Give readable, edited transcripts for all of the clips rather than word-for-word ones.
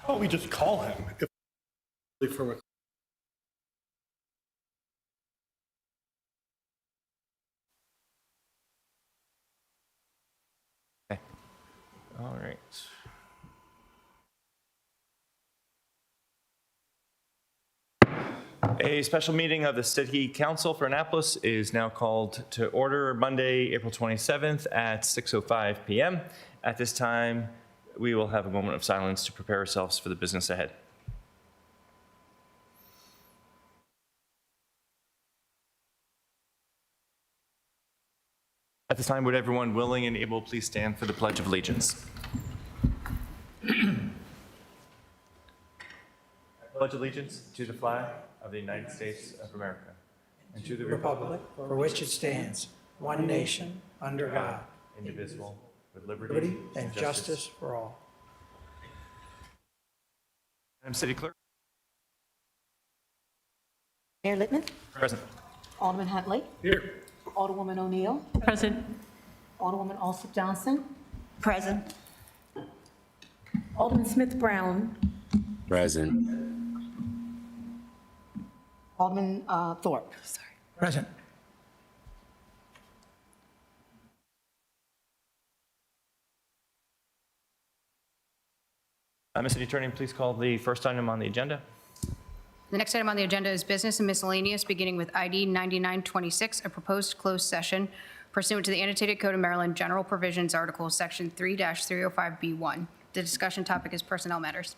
Why don't we just call him? From a Okay. All right. A special meeting of the City Council for Annapolis is now called to order Monday, April 27th at 6:05 PM. At this time, we will have a moment of silence to prepare ourselves for the business ahead. At this time, would everyone willing and able please stand for the Pledge of Allegiance? I pledge allegiance to the flag of the United States of America and to the Republic for which it stands, one nation, under God, indivisible, with liberty liberty and justice for all. Madam City Clerk. Mayor Littman, Present. Alderman Huntley, here. Alderwoman O'Neill, Present. Alderwoman Alsop Johnson, Present. Alderman Smith Brown, Present. Alderman Thorpe. Present. Ms. City Attorney, please call the first item on the agenda. The next item on the agenda is business and miscellaneous, beginning with ID 9926, a proposed closed session pursuant to the annotated Code of Maryland General Provisions Article Section 3-305B1. The discussion topic is personnel matters.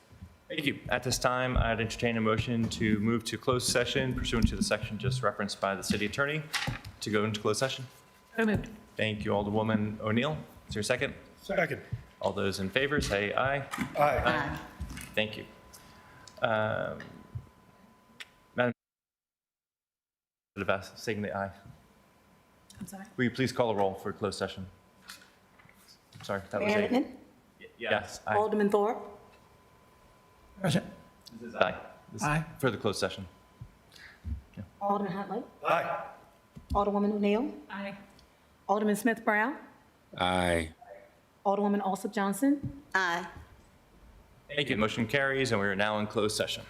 Thank you. At this time, I'd entertain a motion to move to closed session pursuant to the section just referenced by the City Attorney to go into closed session. So moved. Thank you, Alderwoman O'Neill. Is there a second? Second. All those in favor, say aye. Aye. Thank you. Madam, saying the aye. I'm sorry. Will you please call a roll for closed session? Sorry, that was Mayor a. Littman, Yes, aye. Alderman Thorpe, Present. This is aye. This is Aye. For the closed session. Alderman Huntley, Aye. Alderwoman O'Neill, Aye. Alderman Smith Brown, Aye. Alderwoman Alsop Johnson, Aye. Thank you. Motion carries, and we are now in closed session.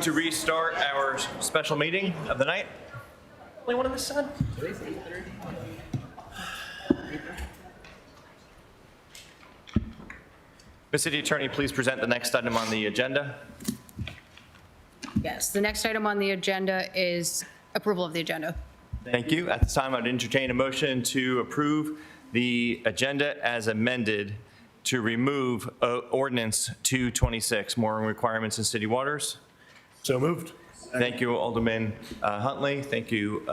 to restart our special meeting of the night. Only one in the sun. Ms. City Attorney, please present the next item on the agenda. Yes, the next item on the agenda is approval of the agenda. Thank you. At this time, I'd entertain a motion to approve the agenda as amended to remove ordinance 226, mooring requirements in city waters. So moved. Thank you, Alderman Huntley. Thank you,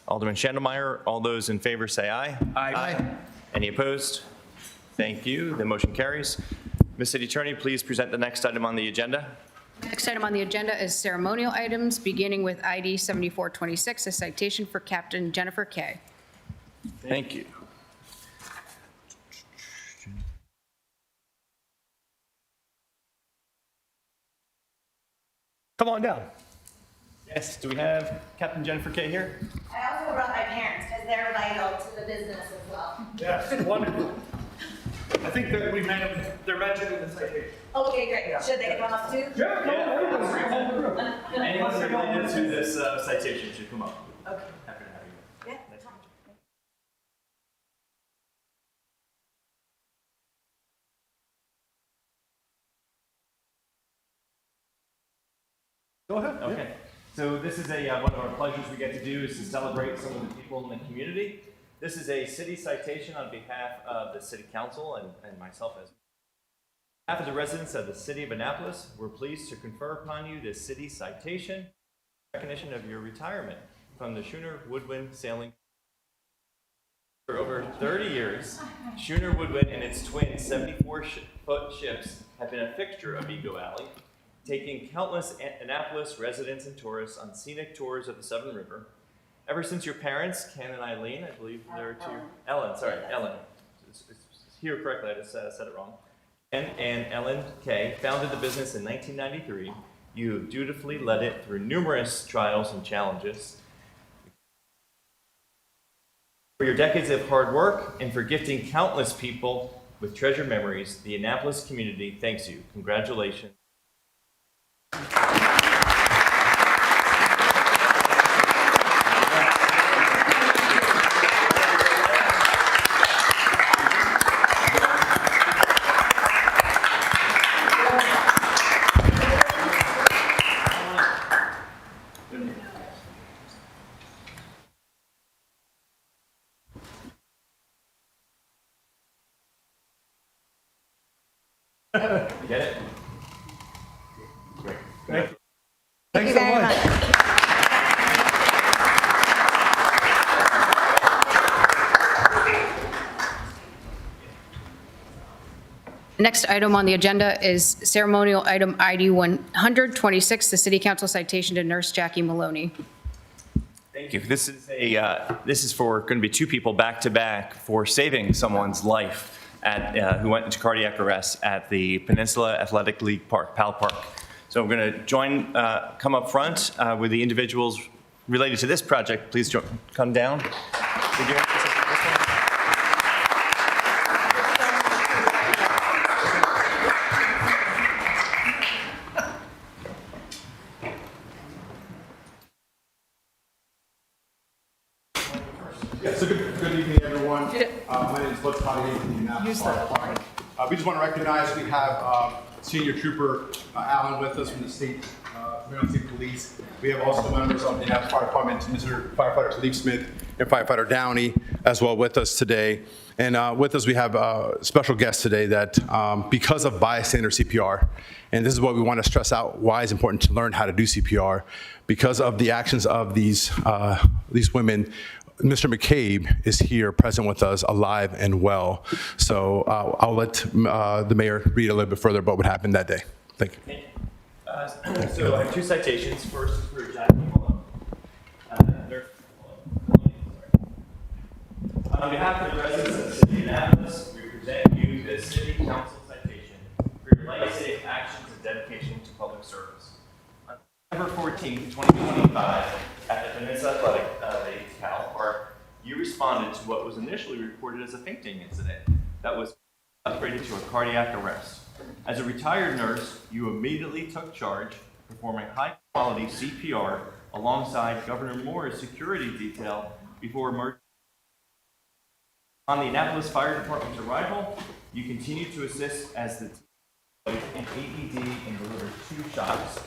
Alderman Schandelmeyer. All those in favor say aye. Aye. Any opposed? Thank you. The motion carries. Ms. City Attorney, please present the next item on the agenda. Next item on the agenda is ceremonial items, beginning with ID 7426, a citation for Captain Jennifer Kay. Thank you. Come on down. Yes, do we have Captain Jennifer Kay here? I also brought my parents because they're vital to the business as well. Yes, wonderful. I think that we may have, they're mentioned in the citation. Okay, great. Should they come up too? Anyone related to this citation should come up. Okay. Happy to have you. Yeah. Go ahead. Okay, so this is one of our pleasures we get to do is to celebrate some of the people in the community. This is a city citation on behalf of the city council and myself as. On behalf of the residents of the city of Annapolis, we're pleased to confer upon you this city citation in recognition of your retirement from the Schooner Woodwind Sailing. For over 30 years, Schooner Woodwind and its twin 74-foot ships have been a fixture of Eagle Alley, taking countless Annapolis residents and tourists on scenic tours of the Severn River. Ever since your parents, Ken and Eileen, I believe there are two, Ellen, hear correctly, I just said it wrong. Ken and Ellen Kay founded the business in 1993. You have dutifully led it through numerous trials and challenges. For your decades of hard work and for gifting countless people with treasured memories, the Annapolis community thanks you. Congratulations. You get it? Great. Thank you. Thank you so very much. much. The next item on the agenda is ceremonial item ID 126, the city council citation to Nurse Jackie Maloney. Thank you. This is for going to be two people back to back for saving someone's life who went into cardiac arrest at the Peninsula Athletic League Park, Pal Park. So we're going to come up front with the individuals related to this project. Please come down. Did you have to say this one? Yeah, so good evening, everyone. My name is Bud Potty from the Annapolis Fire Department. We just want to recognize we have Senior Trooper Allen with us from the Maryland State Police. We have also members of the Annapolis Fire Department, Mr. Firefighter Philippe Smith and Firefighter Downey as well with us today. And with us we have a special guest today that because of bystander CPR, and this is what we want to stress out, why it's important to learn how to do CPR, because of the actions of these women. Mr. McCabe is here present with us, alive and well. So I'll let the mayor read a little bit further about what happened that day. Thank you. So I have two citations. First is for Jackie Malone. On behalf of the residents of the city of Annapolis, we present you this city council citation for your life-saving actions and dedication to public service. On September 14, 2025, at the Peninsula Athletic League Cal Park, you responded to what was initially reported as a fainting incident that was upgraded to a cardiac arrest. As a retired nurse, you immediately took charge, performing high-quality CPR alongside Governor Moore's security detail before emerging. On the Annapolis Fire Department's arrival, you continue to assist as the team an AED and delivered 2 shots.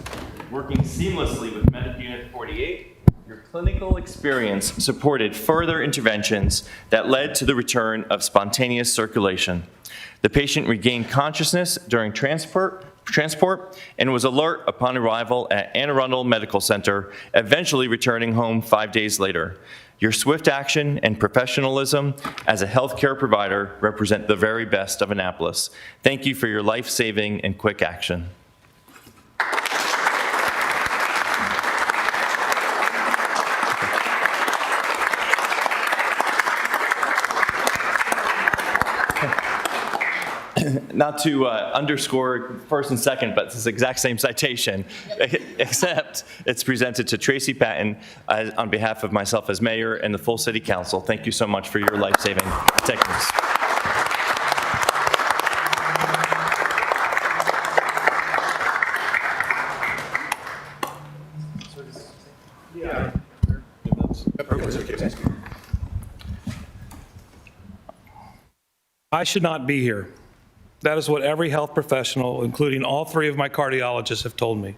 Working seamlessly with Medic Unit 48, your clinical experience supported further interventions that led to the return of spontaneous circulation. The patient regained consciousness during transport and was alert upon arrival at Anne Arundel Medical Center, eventually returning home 5 days later. Your swift action and professionalism as a healthcare provider represent the very best of Annapolis. Thank you for your life-saving and quick action. Not to underscore first and second, but it's the exact same citation, except it's presented to Tracy Patton on behalf of myself as mayor and the full city council. Thank you so much for your life-saving techniques. I should not be here. That is what every health professional, including all 3 of my cardiologists, have told me.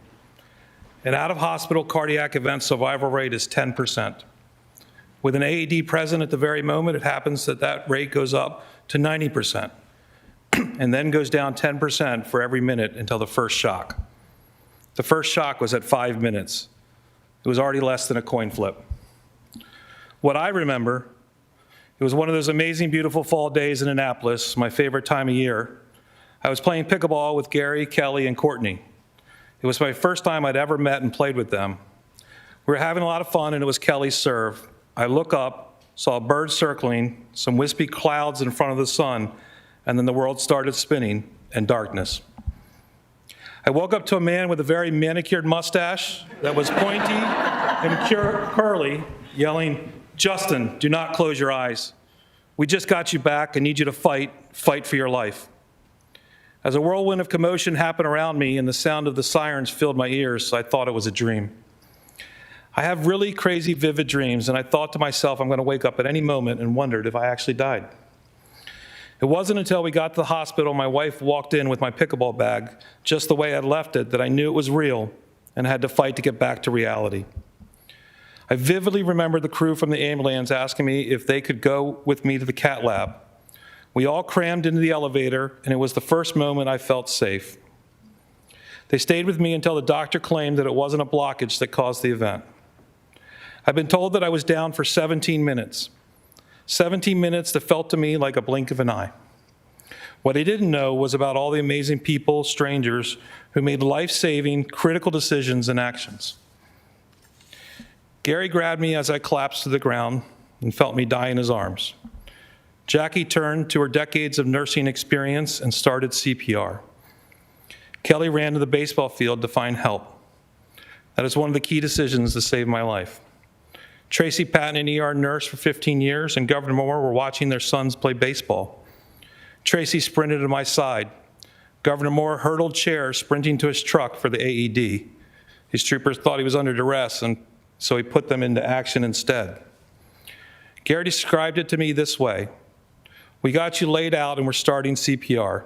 An out-of-hospital cardiac event survival rate is 10%. With an AED present at the very moment, it happens that that rate goes up to 90% and then goes down 10% for every minute until the first shock. The first shock was at 5 minutes. It was already less than a coin flip. What I remember, it was one of those amazing, beautiful fall days in Annapolis, my favorite time of year. I was playing pickleball with Gary, Kelly, and Courtney. It was my first time I'd ever met and played with them. We were having a lot of fun, and it was Kelly's serve. I look up, saw a bird circling, some wispy clouds in front of the sun, and then the world started spinning and darkness. I woke up to a man with a very manicured mustache that was pointy and curly, yelling, "Justin, do not close your eyes. We just got you back. I need you to fight for your life." As a whirlwind of commotion happened around me and the sound of the sirens filled my ears, I thought it was a dream. I have really crazy, vivid dreams, and I thought to myself, I'm going to wake up at any moment, and wondered if I actually died. It wasn't until we got to the hospital, my wife walked in with my pickleball bag, just the way I'd left it, that I knew it was real and had to fight to get back to reality. I vividly remember the crew from the ambulance asking me if they could go with me to the cath lab. We all crammed into the elevator, and it was the first moment I felt safe. They stayed with me until the doctor claimed that it wasn't a blockage that caused the event. I've been told that I was down for 17 minutes. 17 minutes that felt to me like a blink of an eye. What I didn't know was about all the amazing people, strangers, who made life-saving, critical decisions and actions. Gary grabbed me as I collapsed to the ground and felt me die in his arms. Jackie turned to her decades of nursing experience and started CPR. Kelly ran to the baseball field to find help. That is one of the key decisions to save my life. Tracy Patton, an ER nurse for 15 years, and Governor Moore were watching their sons play baseball. Tracy sprinted to my side. Governor Moore hurdled chairs, sprinting to his truck for the AED. His troopers thought he was under duress, and so he put them into action instead. Gary described it to me this way. We got you laid out and we're starting CPR.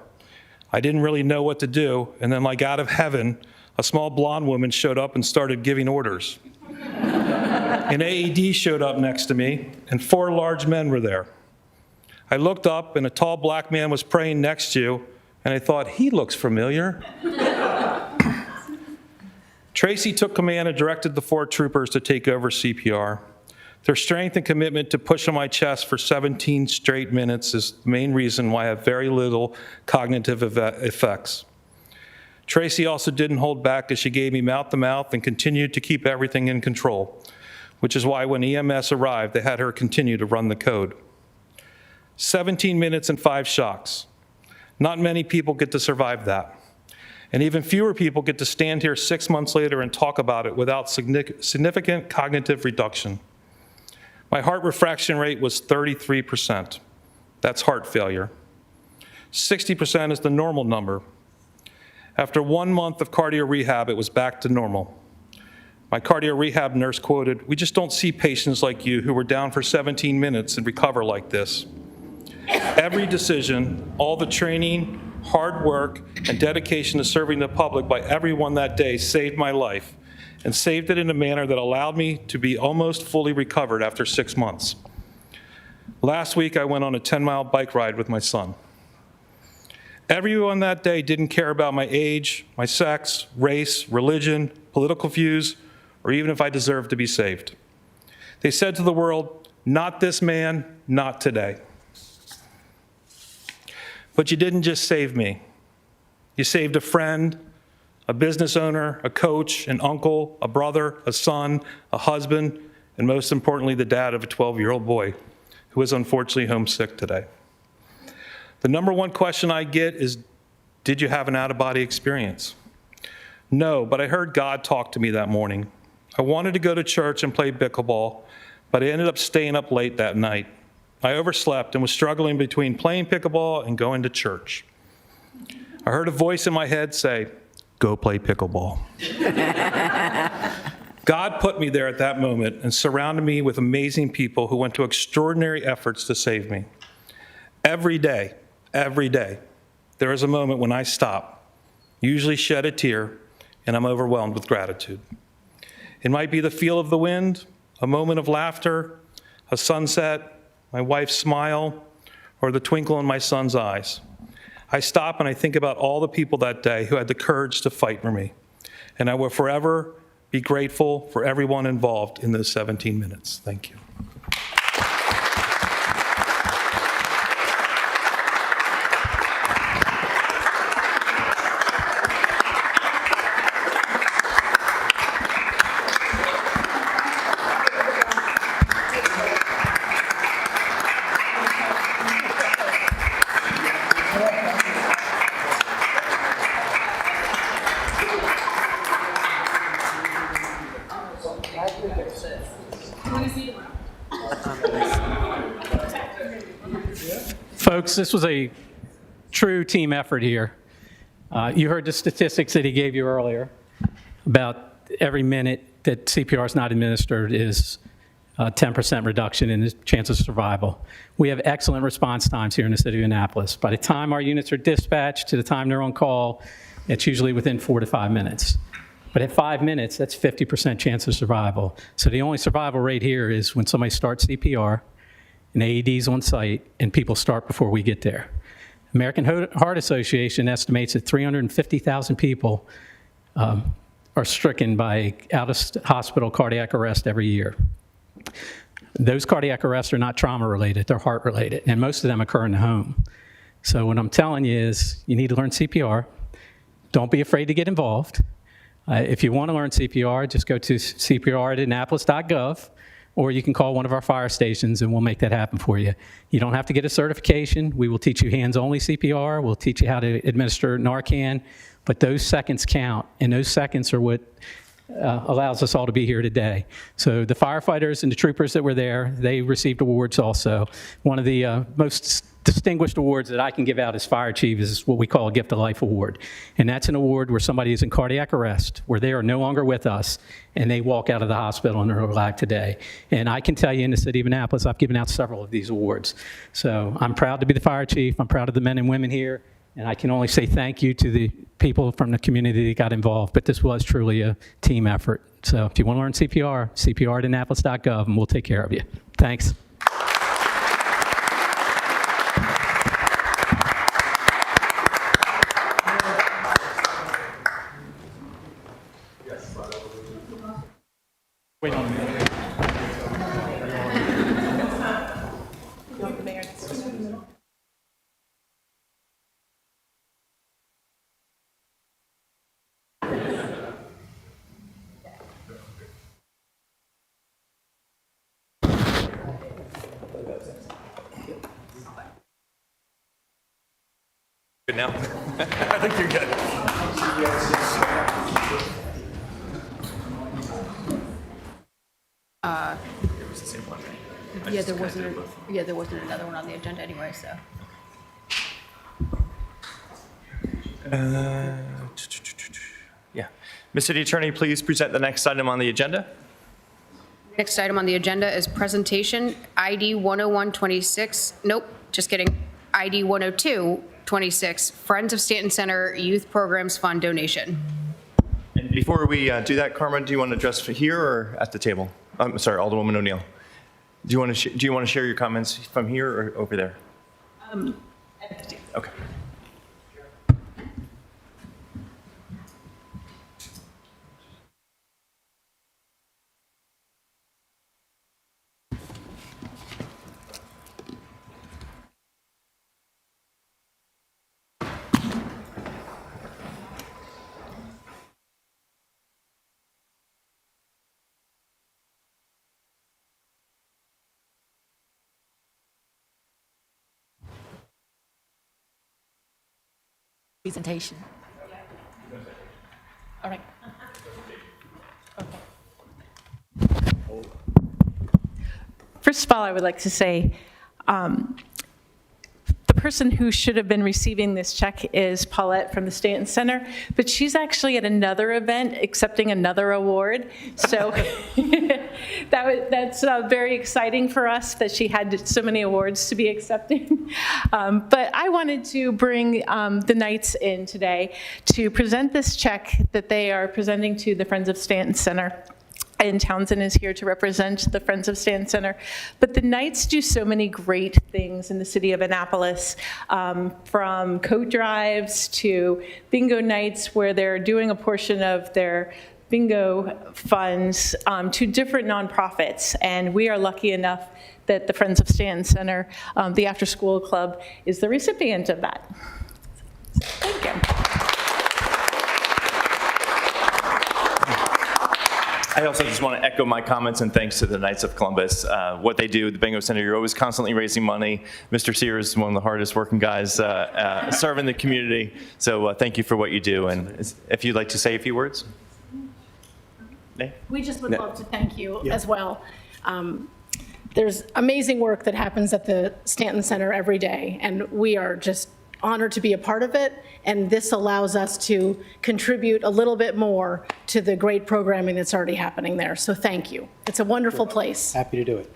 I didn't really know what to do, and then like out of heaven, a small blonde woman showed up and started giving orders. An AED showed up next to me, and 4 large men were there. I looked up, and a tall black man was praying next to you, and I thought, he looks familiar. Tracy took command and directed the 4 troopers to take over CPR. Their strength and commitment to push on my chest for 17 straight minutes is the main reason why I have very little cognitive effects. Tracy also didn't hold back as she gave me mouth-to-mouth and continued to keep everything in control, which is why when EMS arrived, they had her continue to run the code. 17 minutes and 5 shocks. Not many people get to survive that. And even fewer people get to stand here 6 months later and talk about it without significant cognitive reduction. My heart refraction rate was 33%. That's heart failure. 60% is the normal number. After 1 month of cardio rehab, it was back to normal. My cardio rehab nurse quoted, "We just don't see patients like you who were down for 17 minutes and recover like this." Every decision, all the training, hard work, and dedication to serving the public by everyone that day saved my life, and saved it in a manner that allowed me to be almost fully recovered after 6 months. Last week, I went on a 10-mile bike ride with my son. Everyone that day didn't care about my age, my sex, race, religion, political views, or even if I deserved to be saved. They said to the world, "Not this man, not today." But you didn't just save me. You saved a friend, a business owner, a coach, an uncle, a brother, a son, a husband, and most importantly, the dad of a 12-year-old boy who is unfortunately homesick today. The number one question I get is, did you have an out-of-body experience? No, but I heard God talk to me that morning. I wanted to go to church and play pickleball, but I ended up staying up late that night. I overslept and was struggling between playing pickleball and going to church. I heard a voice in my head say, "Go play pickleball." God put me there at that moment and surrounded me with amazing people who went to extraordinary efforts to save me. Every day, there is a moment when I stop, usually shed a tear, and I'm overwhelmed with gratitude. It might be the feel of the wind, a moment of laughter, a sunset, my wife's smile, or the twinkle in my son's eyes. I stop and I think about all the people that day who had the courage to fight for me, and I will forever be grateful for everyone involved in those 17 minutes. Thank you. Folks, this was a true team effort here. You heard the statistics that he gave you earlier about every minute that CPR is not administered is a 10% reduction in the chance of survival. We have excellent response times here in the city of Annapolis. By the time our units are dispatched to the time they're on call, it's usually within 4 to 5 minutes. But at 5 minutes, that's 50% chance of survival. So the only survival rate here is when somebody starts CPR, and AED's on site, and people start before we get there. American Heart Association estimates that 350,000 people are stricken by out-of-hospital cardiac arrest every year. Those cardiac arrests are not trauma-related, they're heart-related, and most of them occur in the home. So what I'm telling you is you need to learn CPR. Don't be afraid to get involved. If you want to learn CPR, just go to cpr@annapolis.gov, or you can call one of our fire stations and we'll make that happen for you. You don't have to get a certification. We will teach you hands-only CPR. We'll teach you how to administer Narcan, but those seconds count, and those seconds are what allows us all to be here today. So the firefighters and the troopers that were there, they received awards also. One of the most distinguished awards that I can give out as fire chief is what we call a Gift of Life Award. And that's an award where somebody is in cardiac arrest, where they are no longer with us, and they walk out of the hospital and are alive today. And I can tell you in the city of Annapolis, I've given out several of these awards. So I'm proud to be the fire chief. I'm proud of the men and women here. And I can only say thank you to the people from the community that got involved. But this was truly a team effort. So if you want to learn CPR, cpr@annapolis.gov, and we'll take care of you. Thanks. Wait on a minute. Good now? I think you're good. Yeah, there wasn't another one on the agenda anyway, so. Yeah. Ms. City Attorney, please present the next item on the agenda. Next item on the agenda is presentation ID 10126, nope, just kidding, ID 10226, Friends of Stanton Center Youth Programs Fund donation. And before we do that, Karma, do you want to address here or at the table? I'm sorry, Alderwoman O'Neill. Do you want to share your comments from here or over there? Okay. Presentation. All right. First of all, I would like to say the person who should have been receiving this check is Paulette from the Stanton Center, but she's actually at another event accepting another award. So that's very exciting for us that she had so many awards to be accepting. But I wanted to bring the Knights in today to present this check that they are presenting to the Friends of Stanton Center. And Townsend is here to represent the Friends of Stanton Center. But the Knights do so many great things in the city of Annapolis, from coat drives to bingo nights where they're doing a portion of their bingo funds to different nonprofits. And we are lucky enough that the Friends of Stanton Center, the After School Club, is the recipient of that. Thank you. I also just want to echo my comments and thanks to the Knights of Columbus. What they do, the Bingo Center, you're always constantly raising money. Mr. Sears is one of the hardest working guys serving the community. So thank you for what you do. And if you'd like to say a few words. We just would love to thank you as well. There's amazing work that happens at the Stanton Center every day, and we are just honored to be a part of it, and this allows us to contribute a little bit more to the great programming that's already happening there. So thank you. It's a wonderful place. Happy to do it.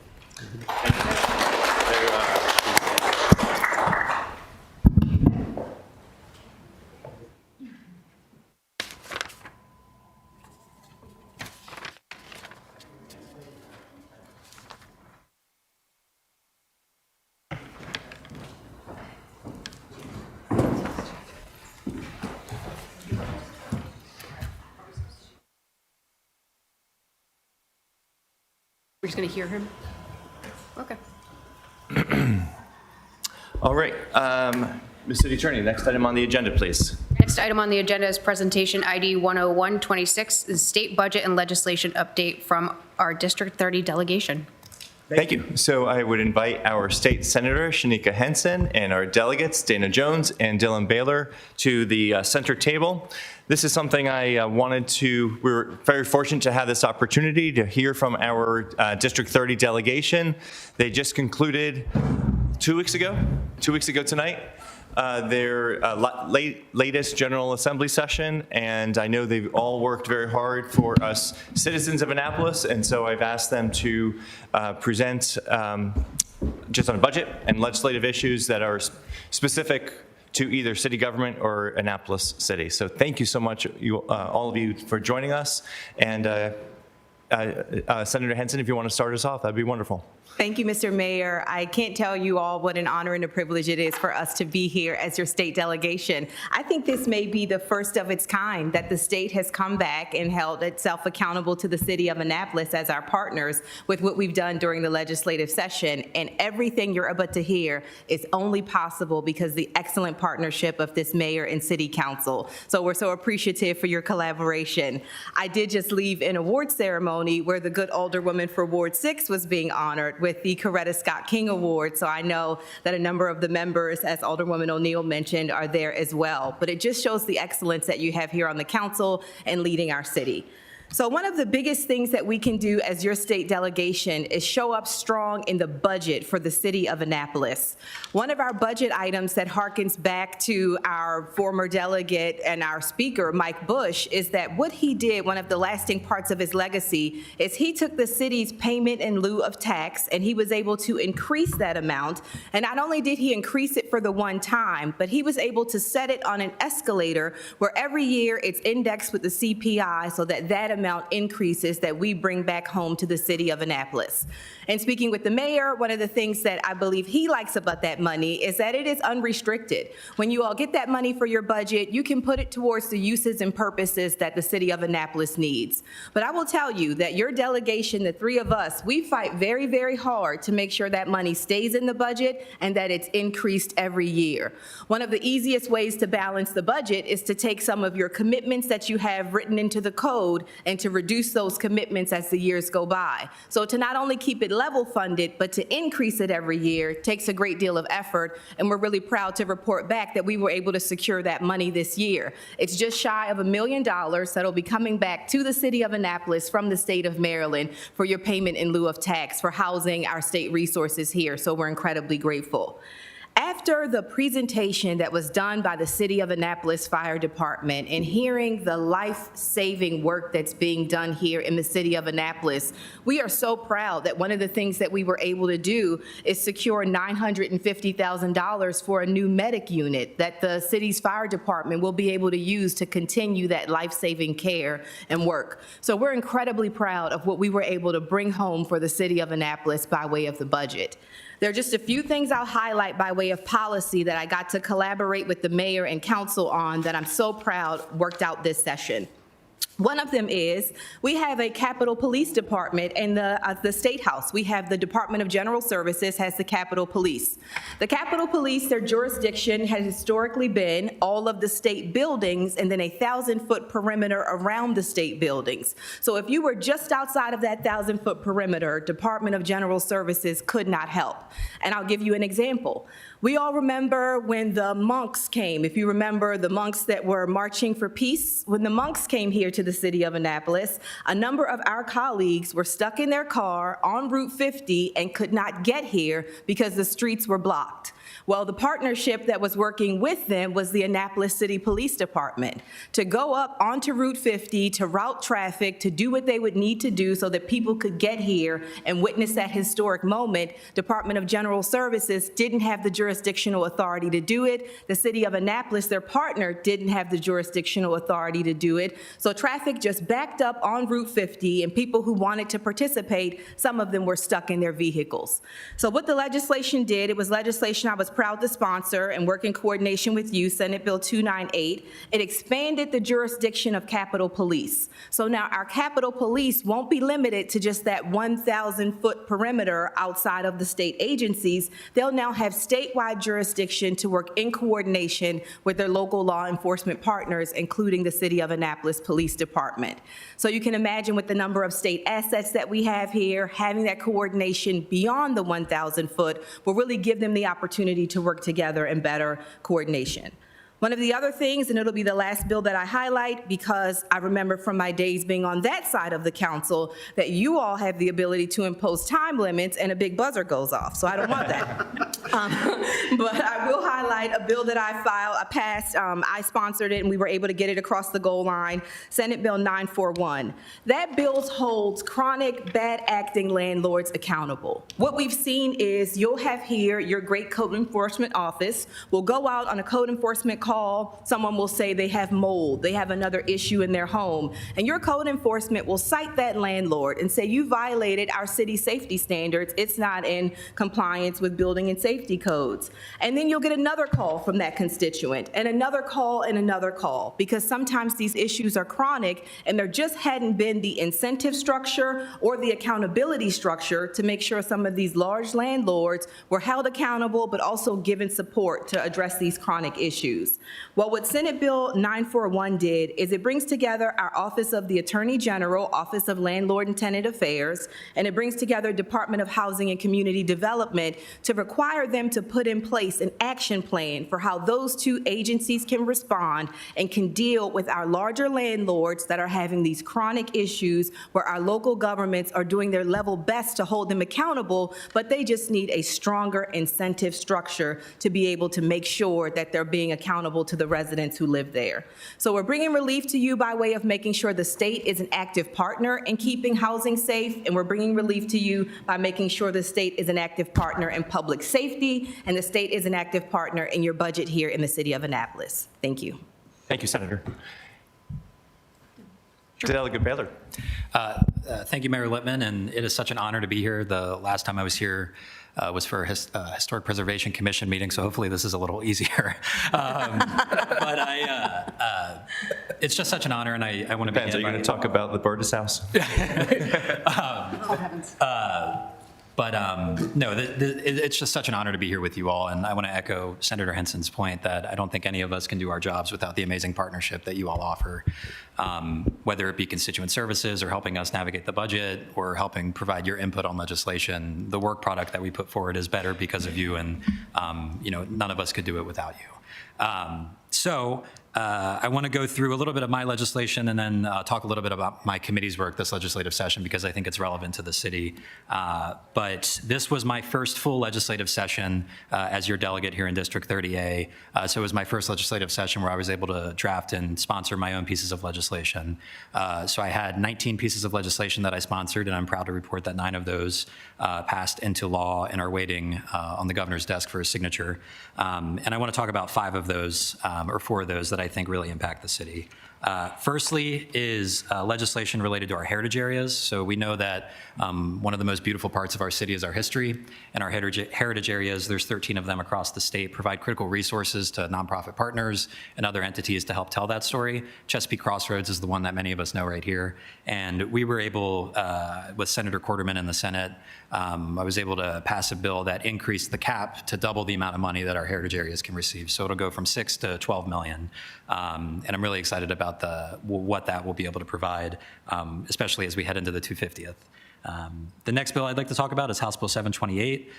We're just going to hear him? Okay. All right. Ms. City Attorney, next item on the agenda, please. Next item on the agenda is presentation ID 10126, the state budget and legislation update from our District 30 delegation. Thank you. So I would invite our state senator, Shanika Henson, and our delegates, Dana Jones and Dylan Baylor, to the center table. This is something I we're very fortunate to have this opportunity to hear from our District 30 delegation. They just concluded 2 weeks ago tonight, their latest General Assembly session, and I know they've all worked very hard for us citizens of Annapolis, and so I've asked them to present just on budget and legislative issues that are specific to either city government or Annapolis City. So thank you so much, all of you, for joining us. And Senator Henson, if you want to start us off, that'd be wonderful. Thank you, Mr. Mayor. I can't tell you all what an honor and a privilege it is for us to be here as your state delegation. I think this may be the first of its kind that the state has come back and held itself accountable to the city of Annapolis as our partners with what we've done during the legislative session. And everything you're about to hear is only possible because the excellent partnership of this mayor and city council. So we're so appreciative for your collaboration. I did just leave an award ceremony where the good alderwoman for Ward 6 was being honored with the Coretta Scott King Award. So I know that a number of the members, as Alderwoman O'Neill mentioned, are there as well. But it just shows the excellence that you have here on the council and leading our city. So one of the biggest things that we can do as your state delegation is show up strong in the budget for the city of Annapolis. One of our budget items that harkens back to our former delegate and our speaker, Mike Bush, is that what he did, one of the lasting parts of his legacy, is he took the city's payment in lieu of tax and he was able to increase that amount. And not only did he increase it for the one time, but he was able to set it on an escalator where every year it's indexed with the CPI so that that amount increases that we bring back home to the city of Annapolis. And speaking with the mayor, one of the things that I believe he likes about that money is that it is unrestricted. When you all get that money for your budget, you can put it towards the uses and purposes that the city of Annapolis needs. But I will tell you that your delegation, the three of us, we fight very, very hard to make sure that money stays in the budget and that it's increased every year. One of the easiest ways to balance the budget is to take some of your commitments that you have written into the code and to reduce those commitments as the years go by. So to not only keep it level funded, but to increase it every year takes a great deal of effort, and we're really proud to report back that we were able to secure that money this year. It's just shy of $1 million that'll be coming back to the city of Annapolis from the state of Maryland for your payment in lieu of tax for housing our state resources here, so we're incredibly grateful. After the presentation that was done by the City of Annapolis Fire Department and hearing the life-saving work that's being done here in the City of Annapolis, we are so proud that one of the things that we were able to do is secure $950,000 for a new medic unit that the city's fire department will be able to use to continue that life-saving care and work. So we're incredibly proud of what we were able to bring home for the City of Annapolis by way of the budget. There are just a few things I'll highlight by way of policy that I got to collaborate with the mayor and council on that I'm so proud worked out this session. One of them is we have a Capitol Police Department in the State House. We have the Department of General Services has the Capitol Police. The Capitol Police, their jurisdiction has historically been all of the state buildings and then a 1,000-foot perimeter around the state buildings. So if you were just outside of that 1,000-foot perimeter, Department of General Services could not help. And I'll give you an example. We all remember when the monks came. If you remember the monks that were marching for peace, when the monks came here to the city of Annapolis, a number of our colleagues were stuck in their car on Route 50 and could not get here because the streets were blocked. Well, the partnership that was working with them was the Annapolis City Police Department to go up onto Route 50, to route traffic, to do what they would need to do so that people could get here and witness that historic moment. Department of General Services didn't have the jurisdictional authority to do it. The city of Annapolis, their partner, didn't have the jurisdictional authority to do it. So traffic just backed up on Route 50, and people who wanted to participate, some of them were stuck in their vehicles. So what the legislation did, it was legislation I was proud to sponsor and work in coordination with you, Senate Bill 298. It expanded the jurisdiction of Capitol Police. So now our Capitol Police won't be limited to just that 1,000-foot perimeter outside of the state agencies. They'll now have statewide jurisdiction to work in coordination with their local law enforcement partners, including the City of Annapolis Police Department. So you can imagine with the number of state assets that we have here, having that coordination beyond the 1,000-foot will really give them the opportunity to work together in better coordination. One of the other things, and it'll be the last bill that I highlight because I remember from my days being on that side of the council that you all have the ability to impose time limits and a big buzzer goes off, so I don't want that. But I will highlight a bill that I passed. I sponsored it and we were able to get it across the goal line, Senate Bill 941. That bill holds chronic bad acting landlords accountable. What we've seen is you'll have here your great code enforcement office will go out on a code enforcement call, someone will say they have mold, they have another issue in their home, and your code enforcement will cite that landlord and say you violated our city safety standards, it's not in compliance with building and safety codes. And then you'll get another call from that constituent, and another call, and another call, because sometimes these issues are chronic and there just hadn't been the incentive structure or the accountability structure to make sure some of these large landlords were held accountable but also given support to address these chronic issues. Well, what Senate Bill 941 did is it brings together our Office of the Attorney General, Office of Landlord and Tenant Affairs, and it brings together Department of Housing and Community Development to require them to put in place an action plan plan for how those two agencies can respond and can deal with our larger landlords that are having these chronic issues where our local governments are doing their level best to hold them accountable, but they just need a stronger incentive structure to be able to make sure that they're being accountable to the residents who live there. So we're bringing relief to you by way of making sure the state is an active partner in keeping housing safe, and we're bringing relief to you by making sure the state is an active partner in public safety, and the state is an active partner in your budget here in the city of Annapolis. Thank you. Thank you, Senator. Delegate Baylor. Thank you, Mayor Lippman, and it is such an honor to be here. The last time I was here was for a Historic Preservation Commission meeting, so hopefully this is a little easier. But it's just such an honor, and I want to begin. Are you going to talk about the Burgess House? No, it's just such an honor to be here with you all, and I want to echo Senator Henson's point that I don't think any of us can do our jobs without the amazing partnership that you all offer, whether it be constituent services or helping us navigate the budget or helping provide your input on legislation. The work product that we put forward is better because of you, and none of us could do it without you. I want to go through a little bit of my legislation and then talk a little bit about my committee's work this legislative session because I think it's relevant to the city. But this was my first full legislative session as your delegate here in District 30A. So it was my first legislative session where I was able to draft and sponsor my own pieces of legislation. So I had 19 pieces of legislation that I sponsored, and I'm proud to report that 9 of those passed into law and are waiting on the governor's desk for his signature. And I want to talk about 5 of those, or 4 of those that I think really impact the city. Firstly is legislation related to our heritage areas. So we know that one of the most beautiful parts of our city is our history, and our heritage areas, there's 13 of them across the state, provide critical resources to nonprofit partners and other entities to help tell that story. Chesapeake Crossroads is the one that many of us know right here. And we were able, with Senator Quarterman in the Senate, I was able to pass a bill that increased the cap to double the amount of money that our heritage areas can receive. So it'll go from 6 to 12 million. And I'm really excited about what that will be able to provide, especially as we head into the 250th. The next bill I'd like to talk about is House Bill 728,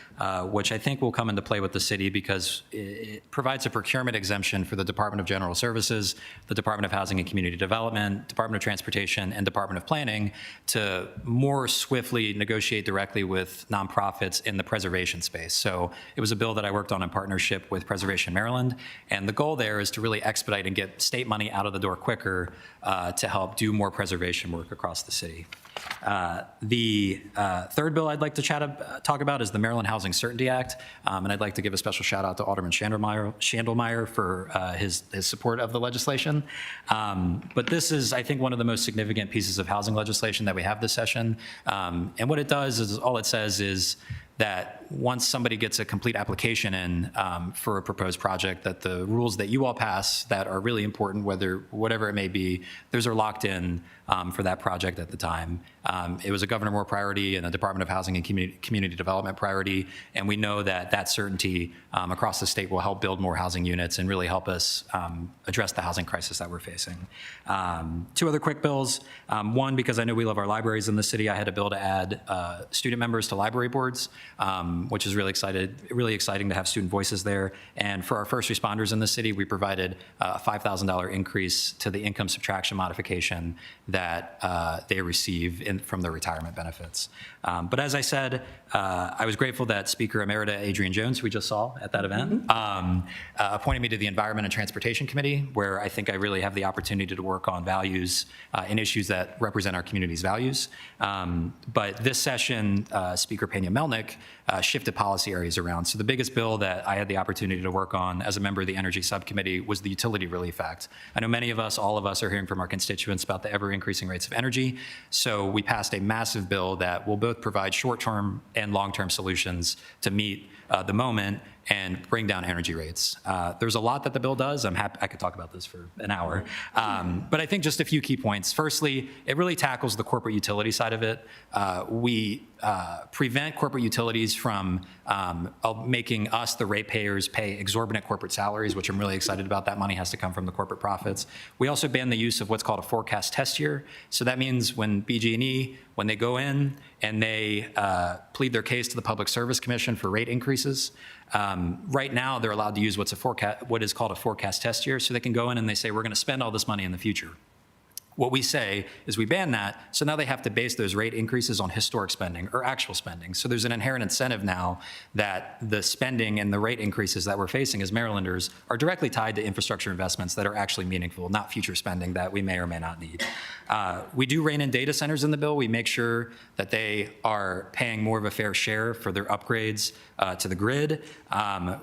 which I think will come into play with the city because it provides a procurement exemption for the Department of General Services, the Department of Housing and Community Development, Department of Transportation, and Department of Planning to more swiftly negotiate directly with nonprofits in the preservation space. So it was a bill that I worked on in partnership with Preservation Maryland, and the goal there is to really expedite and get state money out of the door quicker to help do more preservation work across the city. The third bill I'd like to talk about is the Maryland Housing Certainty Act, and I'd like to give a special shout out to Alderman Schandelmeyer for his support of the legislation. But this is, I think, one of the most significant pieces of housing legislation that we have this session. And what it does is, all it says is that once somebody gets a complete application in for a proposed project, that the rules that you all pass that are really important, whatever it may be, those are locked in for that project at the time. It was a Governor Moore priority and a Department of Housing and Community Development priority, and we know that that certainty across the state will help build more housing units and really help us address the housing crisis that we're facing. 2 other quick bills. One, because I know we love our libraries in the city, I had a bill to add student members to library boards, which is really exciting to have student voices there. And for our first responders in the city, we provided a $5,000 increase to the income subtraction modification that they receive from their retirement benefits. But as I said, I was grateful that Speaker Emerita Adrienne Jones, who we just saw at that event, appointed me to the Environment and Transportation Committee, where I think I really have the opportunity to work on values and issues that represent our community's values. But this session, Speaker Pena-Melnick shifted policy areas around. So the biggest bill that I had the opportunity to work on as a member of the Energy Subcommittee was the Utility Relief Act. I know many of us, all of us, are hearing from our constituents about the ever-increasing rates of energy. So we passed a massive bill that will both provide short-term and long-term solutions to meet the moment and bring down energy rates. There's a lot that the bill does. I'm happy, I could talk about this for an hour. But I think just a few key points. Firstly, it really tackles the corporate utility side of it. We prevent corporate utilities from making us, the ratepayers, pay exorbitant corporate salaries, which I'm really excited about. That money has to come from the corporate profits. We also ban the use of what's called a forecast test year. So that means when BG&E when they go in and they plead their case to the Public Service Commission for rate increases. Right now, they're allowed to use what is called a forecast test year, so they can go in and they say, we're going to spend all this money in the future. What we say is we ban that, so now they have to base those rate increases on historic spending or actual spending. So there's an inherent incentive now that the spending and the rate increases that we're facing as Marylanders are directly tied to infrastructure investments that are actually meaningful, not future spending that we may or may not need. We do rein in data centers in the bill. We make sure that they are paying more of a fair share for their upgrades to the grid.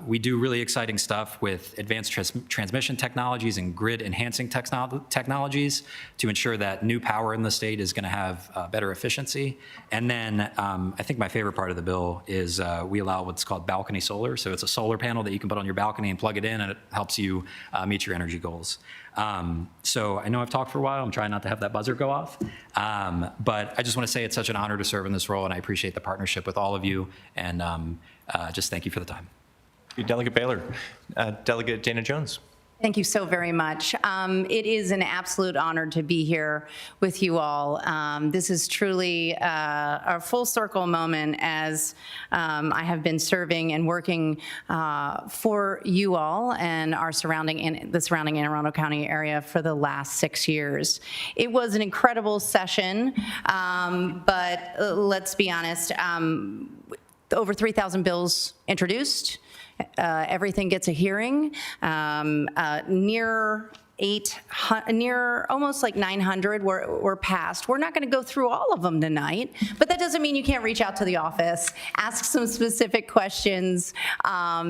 We do really exciting stuff with advanced transmission technologies and grid enhancing technologies to ensure that new power in the state is going to have better efficiency. And then I think my favorite part of the bill is we allow what's called balcony solar. So it's a solar panel that you can put on your balcony and plug it in, and it helps you meet your energy goals. So I know I've talked for a while. I'm trying not to have that buzzer go off. But I just want to say it's such an honor to serve in this role, and I appreciate the partnership with all of you. And just thank you for the time. Delegate Baylor. Delegate Dana Jones. Thank you so very much. It is an absolute honor to be here with you all. This is truly a full circle moment as I have been serving and working for you all and our the surrounding Anne Arundel County area for the last 6 years. It was an incredible session, but let's be honest, over 3,000 bills introduced. Everything gets a hearing. Near almost like 900 were passed. We're not going to go through all of them tonight, but that doesn't mean you can't reach out to the office, ask some specific questions,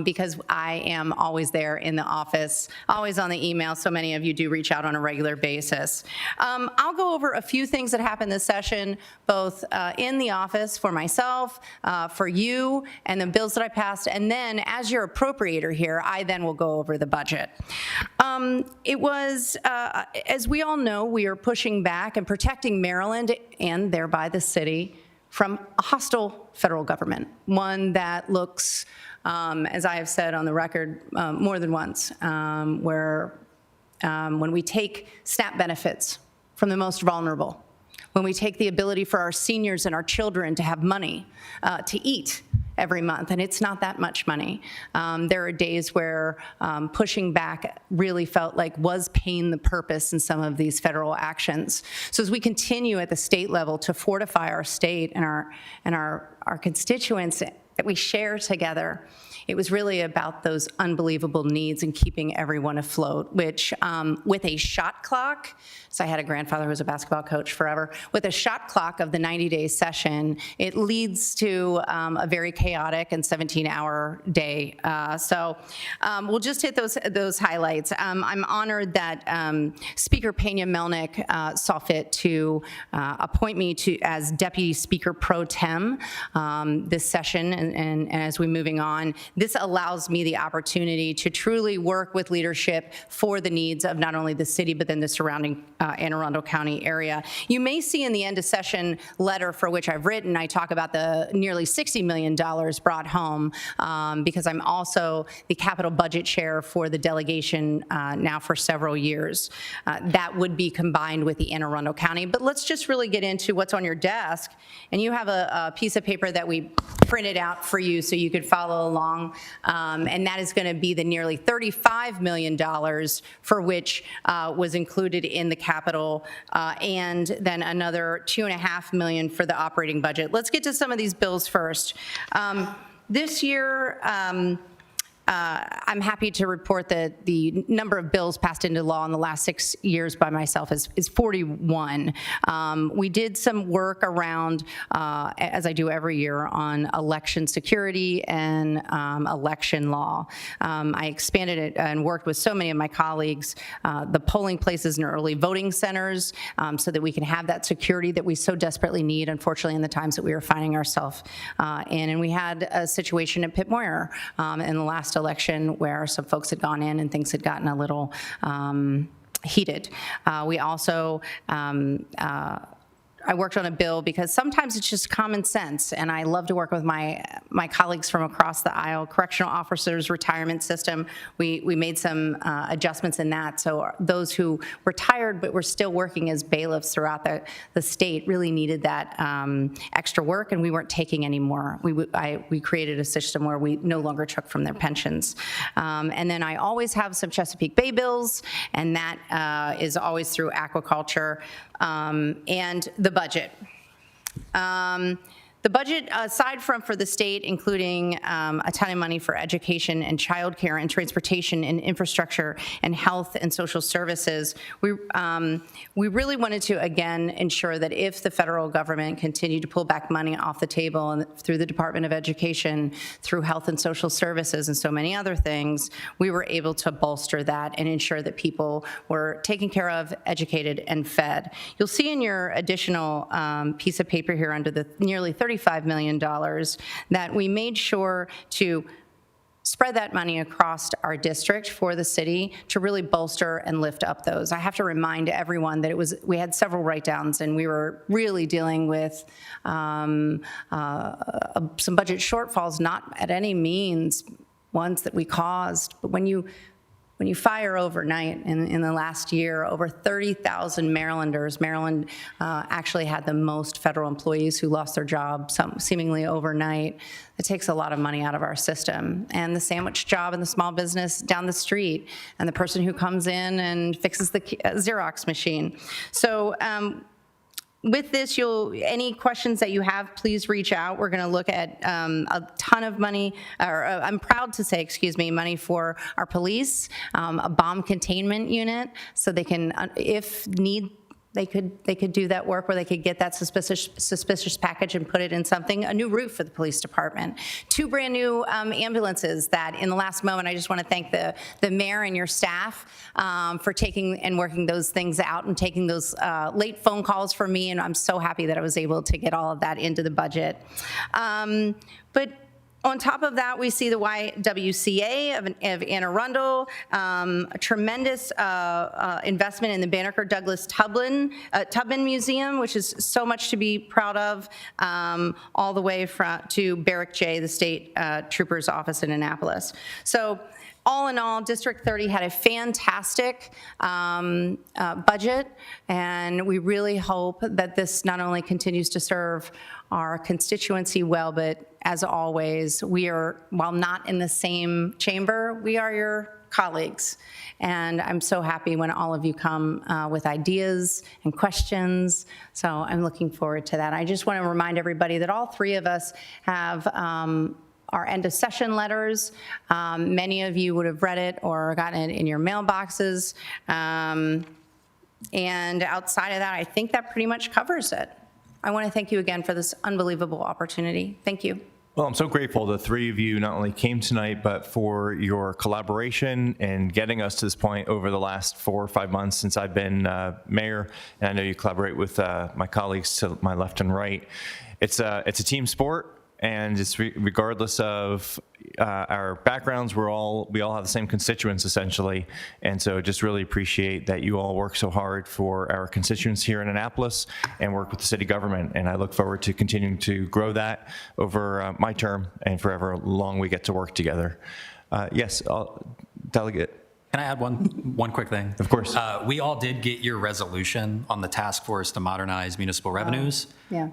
because I am always there in the office, always on the email. So many of you do reach out on a regular basis. I'll go over a few things that happened this session, both in the office for myself, for you, and the bills that I passed. And then as your appropriator here, I then will go over the budget. It was, as we all know, we are pushing back and protecting Maryland and thereby the city from a hostile federal government, one that looks, as I have said on the record more than once, where when we take SNAP benefits from the most vulnerable, when we take the ability for our seniors and our children to have money to eat every month, and it's not that much money. There are days where pushing back really felt like was paying the purpose in some of these federal actions. So as we continue at the state level to fortify our state and our constituents that we share together, it was really about those unbelievable needs and keeping everyone afloat, which with a shot clock, so I had a grandfather who was a basketball coach forever, with a shot clock of the 90-day session, it leads to a very chaotic and 17-hour day. So we'll just hit those highlights. I'm honored that Speaker Pena-Melnick saw fit to appoint me as Deputy Speaker Pro Tem this session, and as we're moving on. This allows me the opportunity to truly work with leadership for the needs of not only the city, but then the surrounding Anne Arundel County area. You may see in the end of session letter for which I've written, I talk about the nearly $60 million brought home because I'm also the capital budget chair for the delegation now for several years. That would be combined with the Anne Arundel County. But let's just really get into what's on your desk. And you have a piece of paper that we printed out for you so you could follow along. And that is going to be the nearly $35 million for which was included in the capital, and then another $2.5 million for the operating budget. Let's get to some of these bills first. This year, I'm happy to report that the number of bills passed into law in the last 6 years by myself is 41. We did some work around, as I do every year, on election security and election law. I expanded it and worked with so many of my colleagues, the polling places and early voting centers, so that we can have that security that we so desperately need, unfortunately, in the times that we are finding ourselves in. And we had a situation at Pitt Moyer in the last election where some folks had gone in and things had gotten a little heated. We also worked on a bill because sometimes it's just common sense, and I love to work with my colleagues from across the aisle. Correctional officers retirement system, we made some adjustments in that, so those who retired but were still working as bailiffs throughout the state really needed that extra work, and we weren't taking any more. We created a system where we no longer took from their pensions. And then I always have some Chesapeake Bay bills, and that is always through aquaculture, and the budget. The budget, aside from for the state, including a ton of money for education and childcare and transportation and infrastructure and health and social services, we really wanted to, again, ensure that if the federal government continued to pull back money off the table and through the Department of Education, through health and social services and so many other things, we were able to bolster that and ensure that people were taken care of, educated, and fed. You'll see in your additional piece of paper here under the nearly $35 million that we made sure to spread that money across our district for the city to really bolster and lift up those. I have to remind everyone that we had several write-downs, and we were really dealing with some budget shortfalls, not at any means ones that we caused, but when you fire overnight in the last year, over 30,000 Marylanders, Maryland actually had the most federal employees who lost their job seemingly overnight. It takes a lot of money out of our system. And the sandwich job in the small business down the street, and the person who comes in and fixes the Xerox machine. So with this, any questions that you have, please reach out. We're going to look at a ton of money, or I'm proud to say, money for our police, a bomb containment unit, so they can, if need, they could do that work where they could get that suspicious package and put it in something. A new roof for the police department. 2 brand new ambulances that in the last moment, I just want to thank the mayor and your staff for taking and working those things out and taking those late phone calls for me, and I'm so happy that I was able to get all of that into the budget. But on top of that, we see the YWCA of Anne Arundel, a tremendous investment in the Banneker Douglas Tubman Museum, which is so much to be proud of, all the way to Barrick J, the state trooper's office in Annapolis. So all in all, District 30 had a fantastic budget, and we really hope that this not only continues to serve our constituency well, but as always, while not in the same chamber, we are your colleagues. And I'm so happy when all of you come with ideas and questions. So I'm looking forward to that. I just want to remind everybody that all 3 of us have our end of session letters. Many of you would have read it or gotten it in your mailboxes. And outside of that, I think that pretty much covers it. I want to thank you again for this unbelievable opportunity. Thank you. Well, I'm so grateful the 3 of you not only came tonight, but for your collaboration and getting us to this point over the last 4 or 5 months since I've been mayor. And I know you collaborate with my colleagues to my left and right. It's a team sport. And it's regardless of our backgrounds, we all have the same constituents essentially, and so just really appreciate that you all work so hard for our constituents here in Annapolis and work with the city government. And I look forward to continuing to grow that over my term and forever long we get to work together. Yes, Delegate. Can I add one quick thing? Of course. We all did get your resolution on the task force to modernize municipal revenues. Yeah.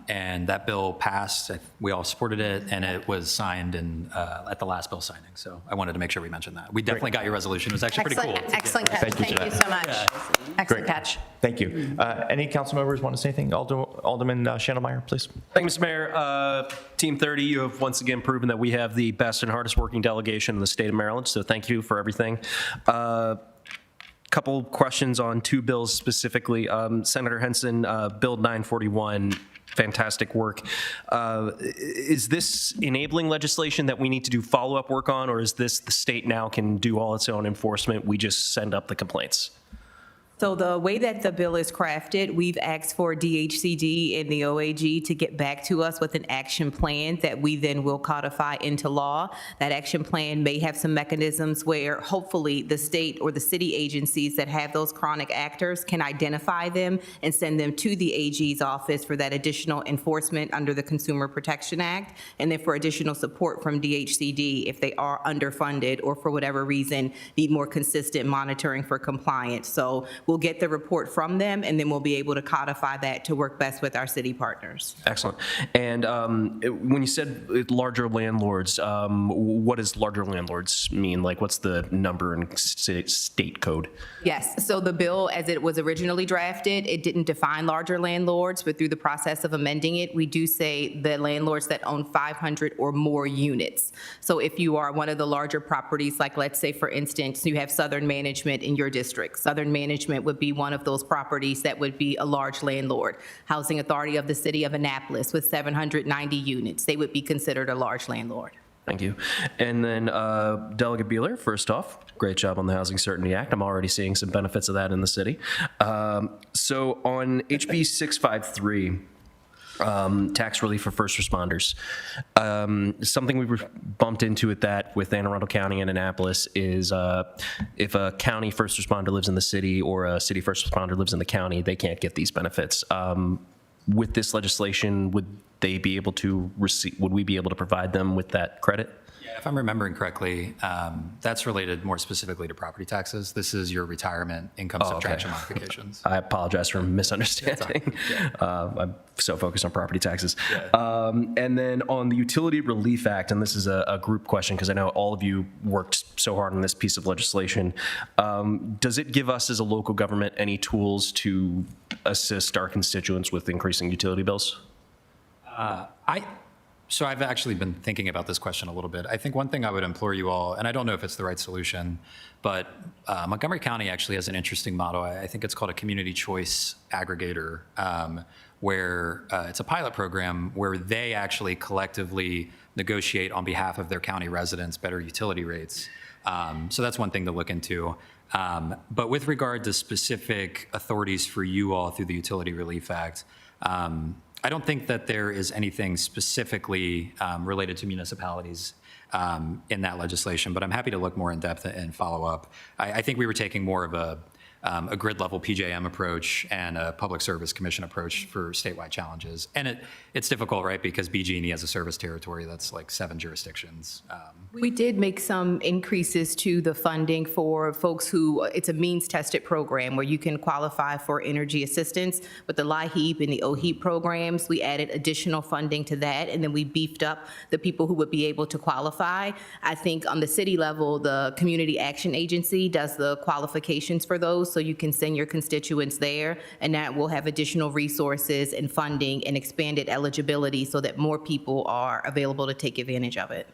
And that bill passed. We all supported it, and it was signed at the last bill signing. So I wanted to make sure we mentioned that. We definitely got your resolution. It was actually pretty cool. Excellent catch. Thank you so much. Excellent catch. Thank you. Any council members want to say anything? Alderman Schnellmeyer, please. Thank you, Mr. Mayor. Team 30, you have once again proven that we have the best and hardest working delegation in the state of Maryland, so thank you for everything. Couple questions on 2 bills specifically. Senator Henson, Bill 941, fantastic work. Is this enabling legislation that we need to do follow-up work on, or is this the state now can do all its own enforcement, we just send up the complaints? So the way that the bill is crafted, we've asked for DHCD and the OAG to get back to us with an action plan that we then will codify into law. That action plan may have some mechanisms where hopefully the state or the city agencies that have those chronic actors can identify them and send them to the AG's office for that additional enforcement under the Consumer Protection Act, and then for additional support from DHCD if they are underfunded or for whatever reason need more consistent monitoring for compliance. So we'll get the report from them, and then we'll be able to codify that to work best with our city partners. Excellent. And when you said larger landlords, what does larger landlords mean? Like, what's the number in state code? Yes, so the bill, as it was originally drafted, it didn't define larger landlords, but through the process of amending it, we do say the landlords that own 500 or more units. So if you are one of the larger properties, like let's say, for instance, you have Southern Management in your district. Southern Management would be one of those properties that would be a large landlord. Housing Authority of the City of Annapolis with 790 units, they would be considered a large landlord. Thank you. And then Delegate Beeler, first off, great job on the Housing Certainty Act. I'm already seeing some benefits of that in the city. So on HB 653, tax relief for first responders. Something we were bumped into with that with Anne Arundel County and Annapolis is if a county first responder lives in the city or a city first responder lives in the county, they can't get these benefits. With this legislation, would they be able to receive, would we be able to provide them with that credit? Yeah, if I'm remembering correctly, that's related more specifically to property taxes. This is your retirement income subtraction modifications. I apologize for misunderstanding. I'm so focused on property taxes. And then on the Utility Relief Act, and this is a group question because I know all of you worked so hard on this piece of legislation. Does it give us as a local government any tools to assist our constituents with increasing utility bills? So I've actually been thinking about this question a little bit. I think one thing I would implore you all, and I don't know if it's the right solution, but Montgomery County actually has an interesting model. I think it's called a community choice aggregator, where it's a pilot program where they actually collectively negotiate on behalf of their county residents better utility rates. So that's one thing to look into. But with regard to specific authorities for you all through the Utility Relief Act, I don't think that there is anything specifically related to municipalities in that legislation, but I'm happy to look more in depth and follow up. I think we were taking more of a grid level PJM approach and a Public Service Commission approach for statewide challenges. And it's difficult, right? Because BG&E has a service territory that's like 7 jurisdictions. We did make some increases to the funding for folks who, it's a means tested program where you can qualify for energy assistance. With the LIHEAP and the OHEAP programs, we added additional funding to that, and then we beefed up the people who would be able to qualify. I think on the city level, the Community Action Agency does the qualifications for those, so you can send your constituents there, and that will have additional resources and funding and expanded eligibility so that more people are available to take advantage of it.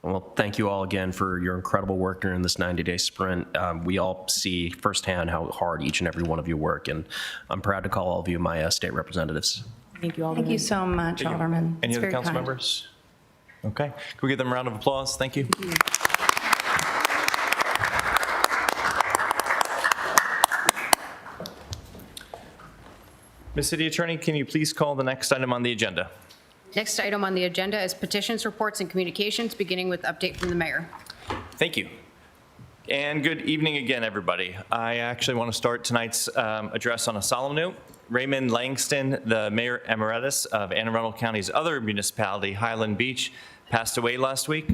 Well, thank you all again for your incredible work during this 90-day sprint. We all see firsthand how hard each and every one of you work, and I'm proud to call all of you my state representatives. Thank you, Thank you so much, Alderman. Any It's other very council kind. members? Okay. Can we give them a round of applause? Thank you. Ms. City Attorney, can you please call the next item on the agenda? Next item on the agenda is petitions, reports, and communications, beginning with update from the mayor. Thank you. And good evening again, everybody. I actually want to start tonight's address on a solemn note. Raymond Langston, the Mayor Emeritus of Anne Arundel County's other municipality, Highland Beach, passed away last week.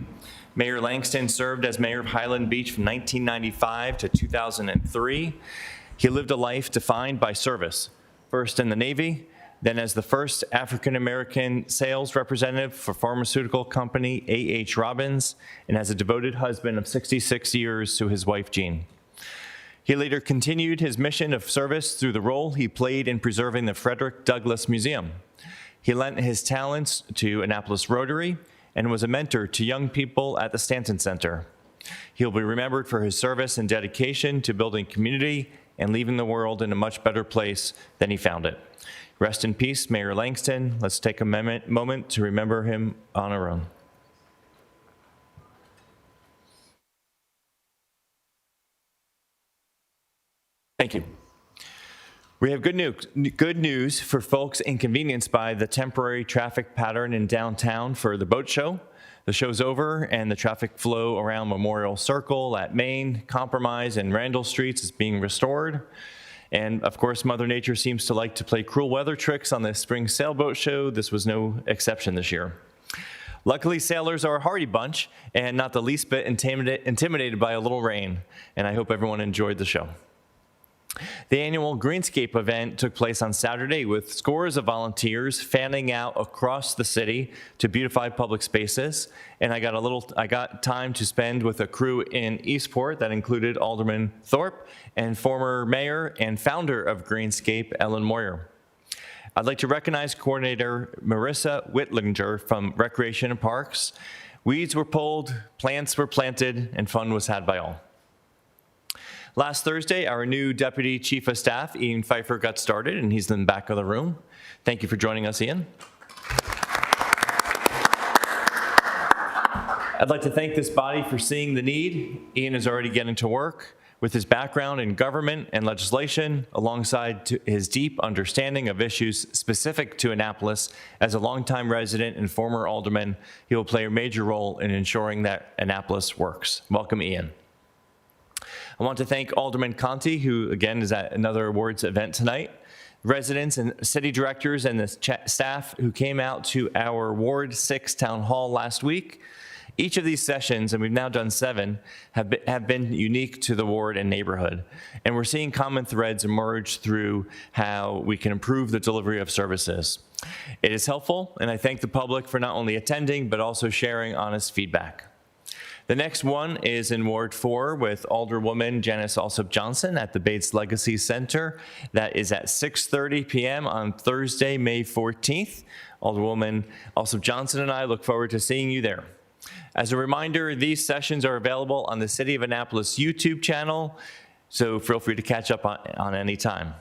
Mayor Langston served as mayor of Highland Beach from 1995 to 2003. He lived a life defined by service, first in the Navy, then as the first African-American sales representative for pharmaceutical company A.H. Robbins, and as a devoted husband of 66 years to his wife, Jean. He later continued his mission of service through the role he played in preserving the Frederick Douglass Museum. He lent his talents to Annapolis Rotary and was a mentor to young people at the Stanton Center. He'll be remembered for his service and dedication to building community and leaving the world in a much better place than he found it. Rest in peace, Mayor Langston. Let's take a moment to remember him on our own. Thank you. We have good news for folks inconvenienced by the temporary traffic pattern in downtown for the boat show. The show's over, and the traffic flow around Memorial Circle at Main, Compromise, and Randall Streets is being restored. And of course, Mother Nature seems to like to play cruel weather tricks on the spring sailboat show. This was no exception this year. Luckily, sailors are a hardy bunch and not the least bit intimidated by a little rain, and I hope everyone enjoyed the show. The annual Greenscape event took place on Saturday with scores of volunteers fanning out across the city to beautify public spaces. And I got time to spend with a crew in Eastport that included Alderman Thorpe and former mayor and founder of Greenscape, Ellen Moyer. I'd like to recognize Coordinator Marissa Whitlinger from Recreation and Parks. Weeds were pulled, plants were planted, and fun was had by all. Last Thursday, our new Deputy Chief of Staff, Ian Pfeiffer, got started, and he's in the back of the room. Thank you for joining us, Ian. I'd like to thank this body for seeing the need. Ian is already getting to work. With his background in government and legislation, alongside his deep understanding of issues specific to Annapolis, as a longtime resident and former alderman, he will play a major role in ensuring that Annapolis works. Welcome, Ian. I want to thank Alderman Conti, who again is at another awards event tonight, residents and city directors and the staff who came out to our Ward 6 Town Hall last week. Each of these sessions, and we've now done 7, have been unique to the ward and neighborhood. And we're seeing common threads emerge through how we can improve the delivery of services. It is helpful, and I thank the public for not only attending, but also sharing honest feedback. The next one is in Ward 4 with Alderwoman Janice Alsop Johnson at the Bates Legacy Center. That is at 6:30 p.m. on Thursday, May 14th. Alderwoman Alsop Johnson and I look forward to seeing you there. As a reminder, these sessions are available on the City of Annapolis YouTube channel, so feel free to catch up on any time.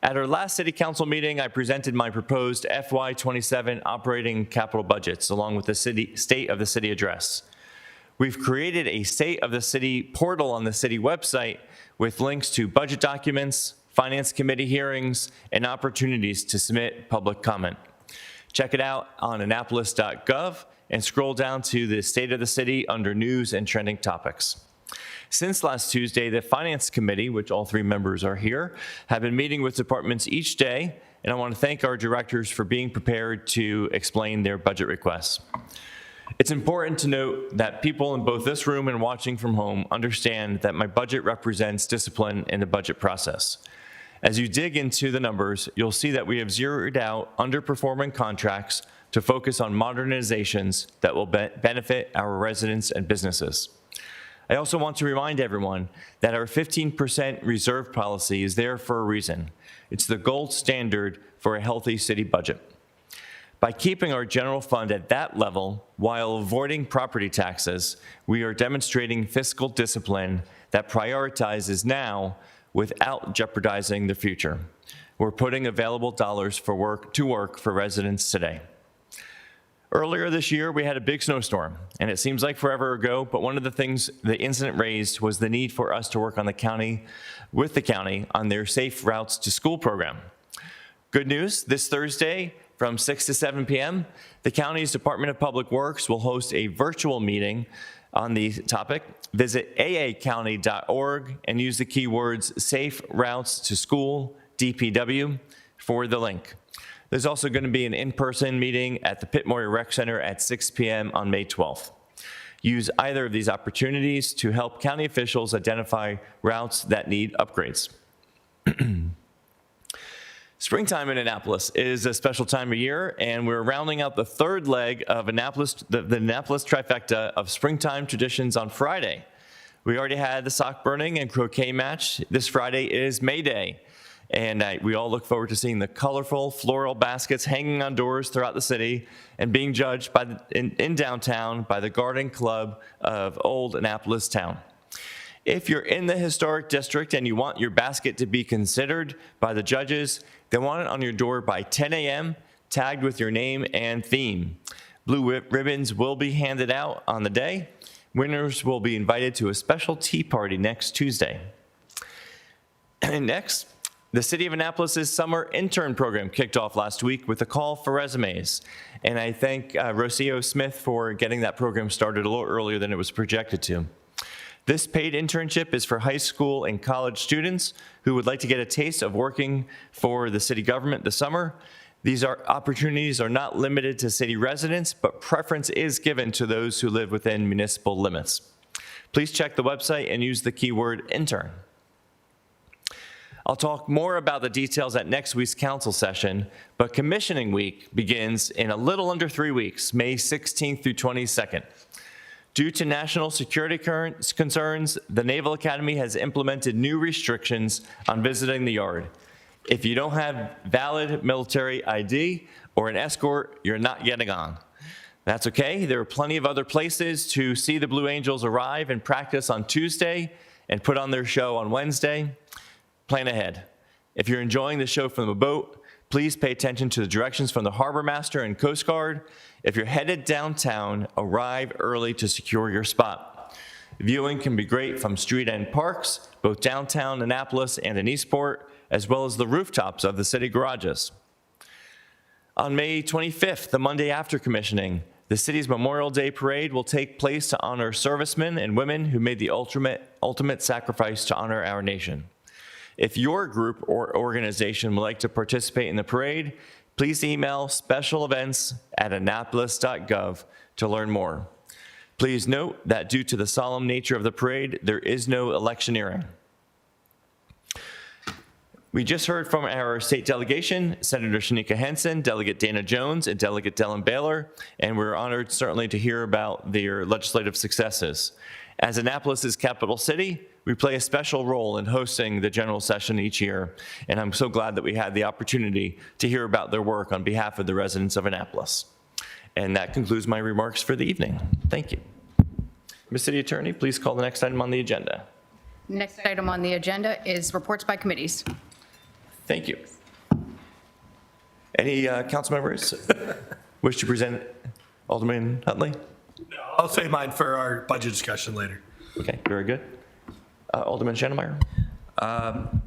At our last City Council meeting, I presented my proposed FY27 operating capital budgets along with the State of the City address. We've created a State of the City portal on the city website with links to budget documents, Finance Committee hearings, and opportunities to submit public comment. Check it out on annapolis.gov and scroll down to the State of the City under News and Trending Topics. Since last Tuesday, the Finance Committee, which all 3 members are here, have been meeting with departments each day, and I want to thank our directors for being prepared to explain their budget requests. It's important to note that people in both this room and watching from home understand that my budget represents discipline in the budget process. As you dig into the numbers, you'll see that we have zeroed out underperforming contracts to focus on modernizations that will benefit our residents and businesses. I also want to remind everyone that our 15% reserve policy is there for a reason. It's the gold standard for a healthy city budget. By keeping our general fund at that level while avoiding property taxes, we are demonstrating fiscal discipline that prioritizes now without jeopardizing the future. We're putting available dollars to work for residents today. Earlier this year, we had a big snowstorm, and it seems like forever ago, but one of the things the incident raised was the need for us to work on with the county on their Safe Routes to School program. Good news, this Thursday from 6 to 7 p.m., the county's Department of Public Works will host a virtual meeting on the topic. Visit aacounty.org and use the keywords Safe Routes to School, DPW, for the link. There's also going to be an in-person meeting at the Pitt Moyer Rec Center at 6 p.m. on May 12th. Use either of these opportunities to help county officials identify routes that need upgrades. Springtime in Annapolis is a special time of year, and we're rounding out the 3rd leg of the Annapolis trifecta of springtime traditions on Friday. We already had the sock burning and croquet match. This Friday is May Day. And we all look forward to seeing the colorful floral baskets hanging on doors throughout the city and being judged in downtown by the Garden Club of Old Annapolis Town. If you're in the historic district and you want your basket to be considered by the judges, they want it on your door by 10 a.m., tagged with your name and theme. Blue ribbons will be handed out on the day. Winners will be invited to a special tea party next Tuesday. Next, the City of Annapolis' summer intern program kicked off last week with a call for resumes. And I thank Rocio Smith for getting that program started a little earlier than it was projected to. This paid internship is for high school and college students who would like to get a taste of working for the city government this summer. These opportunities are not limited to city residents, but preference is given to those who live within municipal limits. Please check the website and use the keyword intern. I'll talk more about the details at next week's council session, but commissioning week begins in a little under 3 weeks, May 16th through 22nd. Due to national security concerns, the Naval Academy has implemented new restrictions on visiting the yard. If you don't have valid military ID or an escort, you're not getting on. That's okay. There are plenty of other places to see the Blue Angels arrive and practice on Tuesday and put on their show on Wednesday. Plan ahead. If you're enjoying the show from the boat, please pay attention to the directions from the Harbor Master and Coast Guard. If you're headed downtown, arrive early to secure your spot. Viewing can be great from street end parks, both downtown Annapolis and in Eastport, as well as the rooftops of the city garages. On May 25th, the Monday after commissioning, the city's Memorial Day Parade will take place to honor servicemen and women who made the ultimate sacrifice to honor our nation. If your group or organization would like to participate in the parade, please email specialevents@annapolis.gov to learn more. Please note that due to the solemn nature of the parade, there is no electioneering. We just heard from our state delegation, Senator Shanika Henson, Delegate Dana Jones, and Delegate Dellen Baylor, and we're honored certainly to hear about their legislative successes. As Annapolis' capital city, we play a special role in hosting the general session each year, and I'm so glad that we had the opportunity to hear about their work on behalf of the residents of Annapolis. And that concludes my remarks for the evening. Thank you. Ms. City Attorney, please call the next item on the agenda. Next item on the agenda is reports by committees. Thank you. Any council members wish to present? Alderman Huntley? I'll save mine for our budget discussion later. Okay, very good. Alderman Schneidermeyer?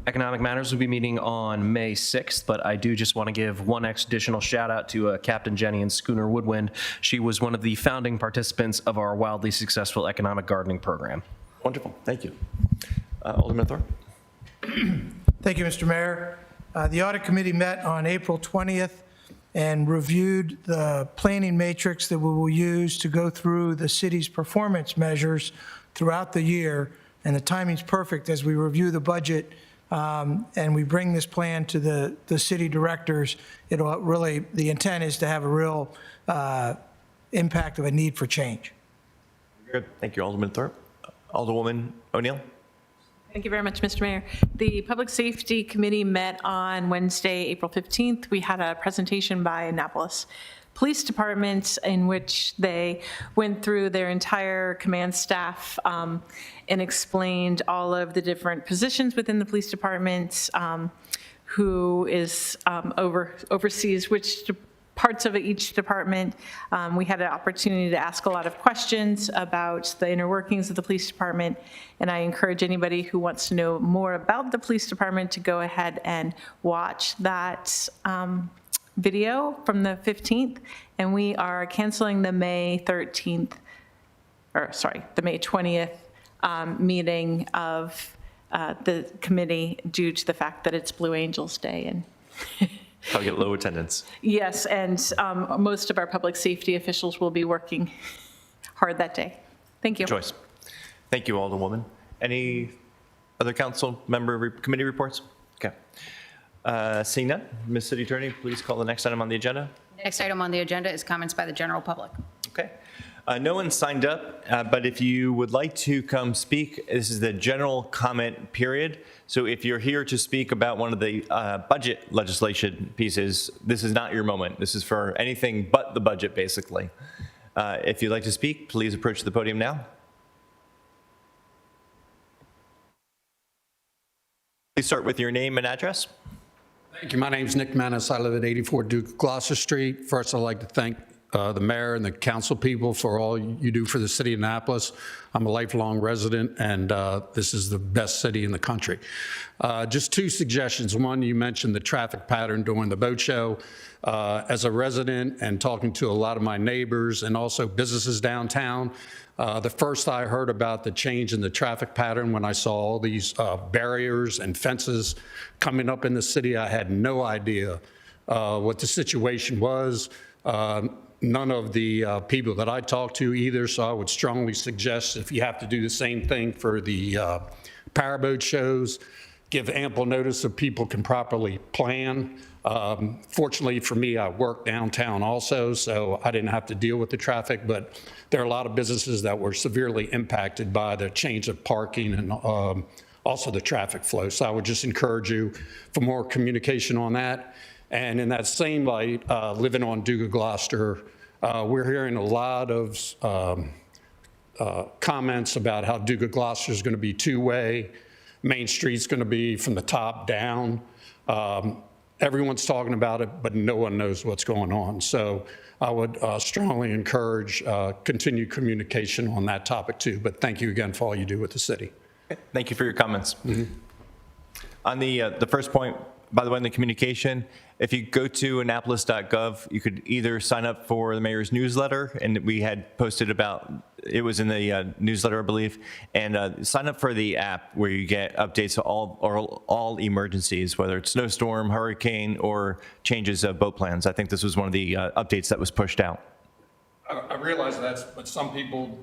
Economic Matters will be meeting on May 6th, but I do just want to give one additional shout out to Captain Jenny and Schooner Woodwind. She was one of the founding participants of our wildly successful economic gardening program. Wonderful, thank you. Alderman Thorpe? Thank you, Mr. Mayor. The Audit Committee met on April 20th and reviewed the planning matrix that we will use to go through the city's performance measures throughout the year. And the timing's perfect as we review the budget and we bring this plan to the city directors. It'll really, the intent is to have a real impact of a need for change. Good, thank you, Alderman Thorpe. Alderwoman O'Neill? Thank you very much, Mr. Mayor. The Public Safety Committee met on Wednesday, April 15th. We had a presentation by Annapolis Police Department in which they went through their entire command staff and explained all of the different positions within the police department, who is oversees which parts of each department. We had an opportunity to ask a lot of questions about the inner workings of the police department, and I encourage anybody who wants to know more about the police department to go ahead and watch that video from the 15th, and we are canceling the May 13th, or sorry, the May 20th meeting of the committee due to the fact that it's Blue Angels Day. And I'll get low attendance. yes, and most of our public safety officials will be working hard that day. Thank you. Good choice. Thank you, Alderwoman. Any other council member committee reports? Okay. Seeing none, Ms. City Attorney, please call the next item on the agenda. Next item on the agenda is comments by the general public. Okay. No one signed up, but if you would like to come speak, this is the general comment period. So if you're here to speak about one of the budget legislation pieces, this is not your moment. This is for anything but the budget, basically. If you'd like to speak, please approach the podium now. Please start with your name and address. Thank you. My name's Nick Menace. I live at 84 Duke Gloucester Street. First, I'd like to thank the mayor and the council people for all you do for the city of Annapolis. I'm a lifelong resident, and this is the best city in the country. Just two suggestions. One, you mentioned the traffic pattern during the boat show. As a resident and talking to a lot of my neighbors and also businesses downtown, the first I heard about the change in the traffic pattern when I saw all these barriers and fences coming up in the city, I had no idea what the situation was. None of the people that I talked to either, so I would strongly suggest if you have to do the same thing for the powerboat shows, give ample notice so people can properly plan. Fortunately for me, I work downtown also, so I didn't have to deal with the traffic, but there are a lot of businesses that were severely impacted by the change of parking and also the traffic flow. So I would just encourage you for more communication on that. And in that same light, living on Duke of Gloucester, we're hearing a lot of comments about how Duke of Gloucester is going to be two-way. Main Street's going to be from the top down. Everyone's talking about it, but no one knows what's going on. So I would strongly encourage continued communication on that topic too. But thank you again for all you do with the city. Thank you for your comments. On the first point, by the way, in the communication, if you go to annapolis.gov, you could either sign up for the mayor's newsletter, and we had posted about, it was in the newsletter, I believe, and sign up for the app where you get updates of all emergencies, whether it's snowstorm, hurricane, or changes of boat plans. I think this was one of the updates that was pushed out. I realize but some people,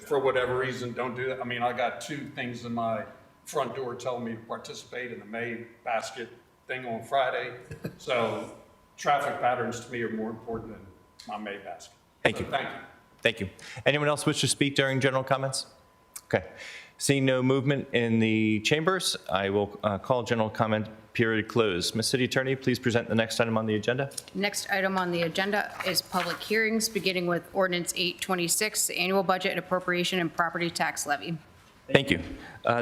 for whatever reason, don't do that. I mean, I got two things in my front door telling me to participate in the May basket thing on Friday. So traffic patterns to me are more important than my May basket. Thank you. Thank you. Thank you. Anyone else wish to speak during general comments? Okay. Seeing no movement in the chambers, I will call general comment period closed. Ms. City Attorney, please present the next item on the agenda. Next item on the agenda is public hearings, beginning with Ordinance 826, Annual Budget and Appropriation and Property Tax Levy. Thank you.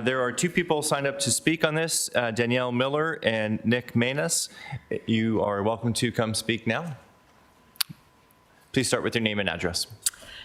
There are two people signed up to speak on this, Danielle Miller and Nick Manus. You are welcome to come speak now. Please start with your name and address.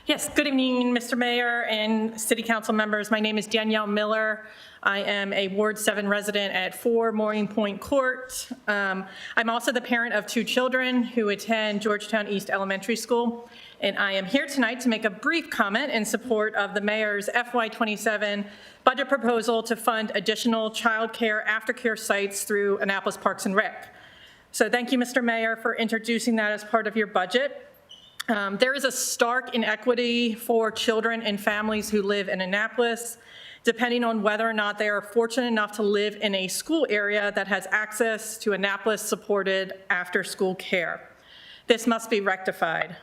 Yes, good evening, Mr. Mayor and City Council members. My name is Danielle Miller. I am a Ward 7 resident at 4 Mooring Point Court. I'm also the parent of 2 children who attend Georgetown East Elementary School. And I am here tonight to make a brief comment in support of the mayor's FY27 budget proposal to fund additional childcare aftercare sites through Annapolis Parks and Rec. So thank you, Mr. Mayor, for introducing that as part of your budget. There is a stark inequity for children and families who live in Annapolis, depending on whether or not they are fortunate enough to live in a school area that has access to Annapolis-supported after-school care. This must be rectified.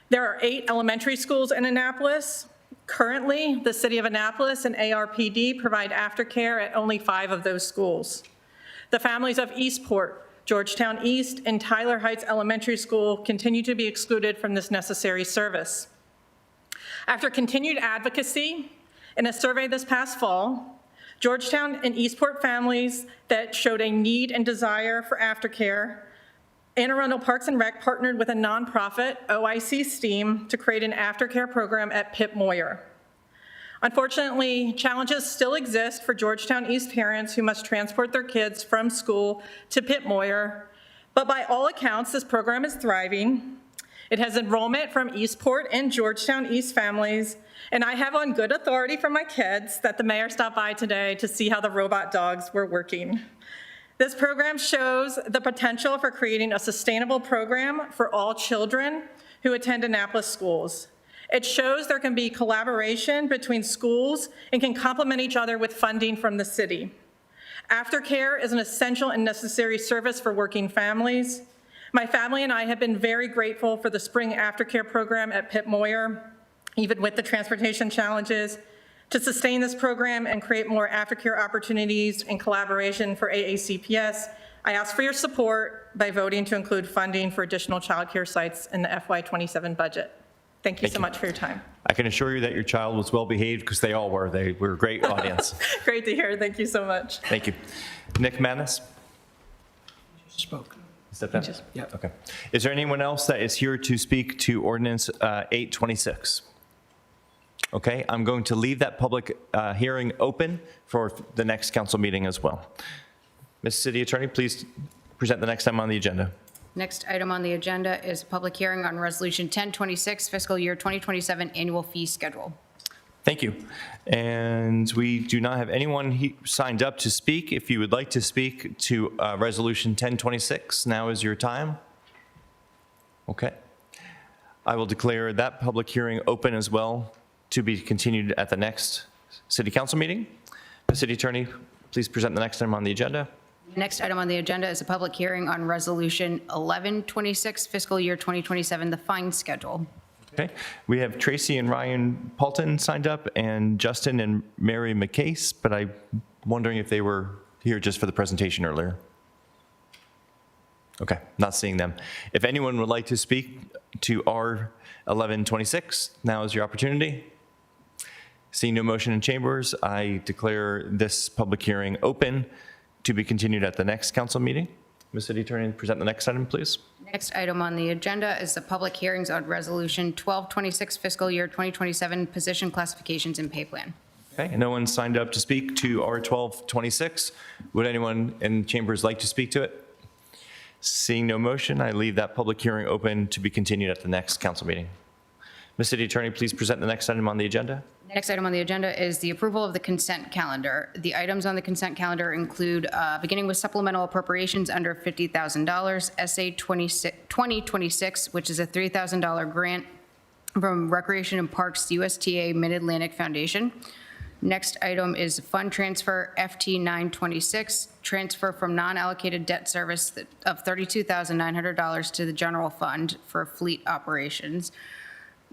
There are 8 elementary schools in Annapolis. Currently, the City of Annapolis and ARPD provide aftercare at only 5 of those schools. The families of Eastport, Georgetown East, and Tyler Heights Elementary School continue to be excluded from this necessary service. After continued advocacy, in a survey this past fall, Georgetown and Eastport families that showed a need and desire for aftercare, Anne Arundel Parks and Rec partnered with a nonprofit, OIC STEAM, to create an aftercare program at Pip Moyer. Unfortunately, challenges still exist for Georgetown East parents who must transport their kids from school to Pip Moyer, but by all accounts, this program is thriving. It has enrollment from Eastport and Georgetown East families, and I have on good authority from my kids that the mayor stopped by today to see how the robot dogs were working. This program shows the potential for creating a sustainable program for all children who attend Annapolis schools. It shows there can be collaboration between schools and can complement each other with funding from the city. Aftercare is an essential and necessary service for working families. My family and I have been very grateful for the spring aftercare program at Pip Moyer, even with the transportation challenges. To sustain this program and create more aftercare opportunities in collaboration for AACPS, I ask for your support by voting to include funding for additional childcare sites in the FY27 budget. Thank you so much for your time. I can assure you that your child was well behaved because they all were. They were a great audience. Great to hear. Thank you so much. Thank you. Nick Manus. Spoke. Step down? Okay. Is there anyone else that is here to speak to ordinance 826? Okay, I'm going to leave that public hearing open for the next council meeting as well. Ms. City Attorney, please present the next item on the agenda. Next item on the agenda is a public hearing on Resolution 1026, fiscal year 2027 annual fee schedule. Thank you. And we do not have anyone signed up to speak. If you would like to speak to Resolution 1026, now is your time. Okay. I will declare that public hearing open as well to be continued at the next City Council meeting. The City Attorney, please present the next item on the agenda. Next item on the agenda is a public hearing on Resolution 1126, fiscal year 2027, the fine schedule. Okay, we have Tracy and Ryan Paulton signed up and Justin and Mary McCase, but I'm wondering if they were here just for the presentation earlier. Okay, not seeing them. If anyone would like to speak to R 1126, now is your opportunity. Seeing no motion in chambers, I declare this public hearing open to be continued at the next council meeting. Ms. City Attorney, present the next item, please. Next item on the agenda is the public hearings on Resolution 1226, fiscal year 2027, position classifications and pay plan. Okay, and no one signed up to speak to R 1226. Would anyone in chambers like to speak to it? Seeing no motion, I leave that public hearing open to be continued at the next council meeting. Ms. City Attorney, please present the next item on the agenda. Next item on the agenda is the approval of the consent calendar. The items on the consent calendar include, beginning with supplemental appropriations under $50,000, SA 2026, which is a $3,000 grant from Recreation and Parks USTA Mid-Atlantic Foundation. Next item is fund transfer FT 926, transfer from non-allocated debt service of $32,900 to the general fund for fleet operations.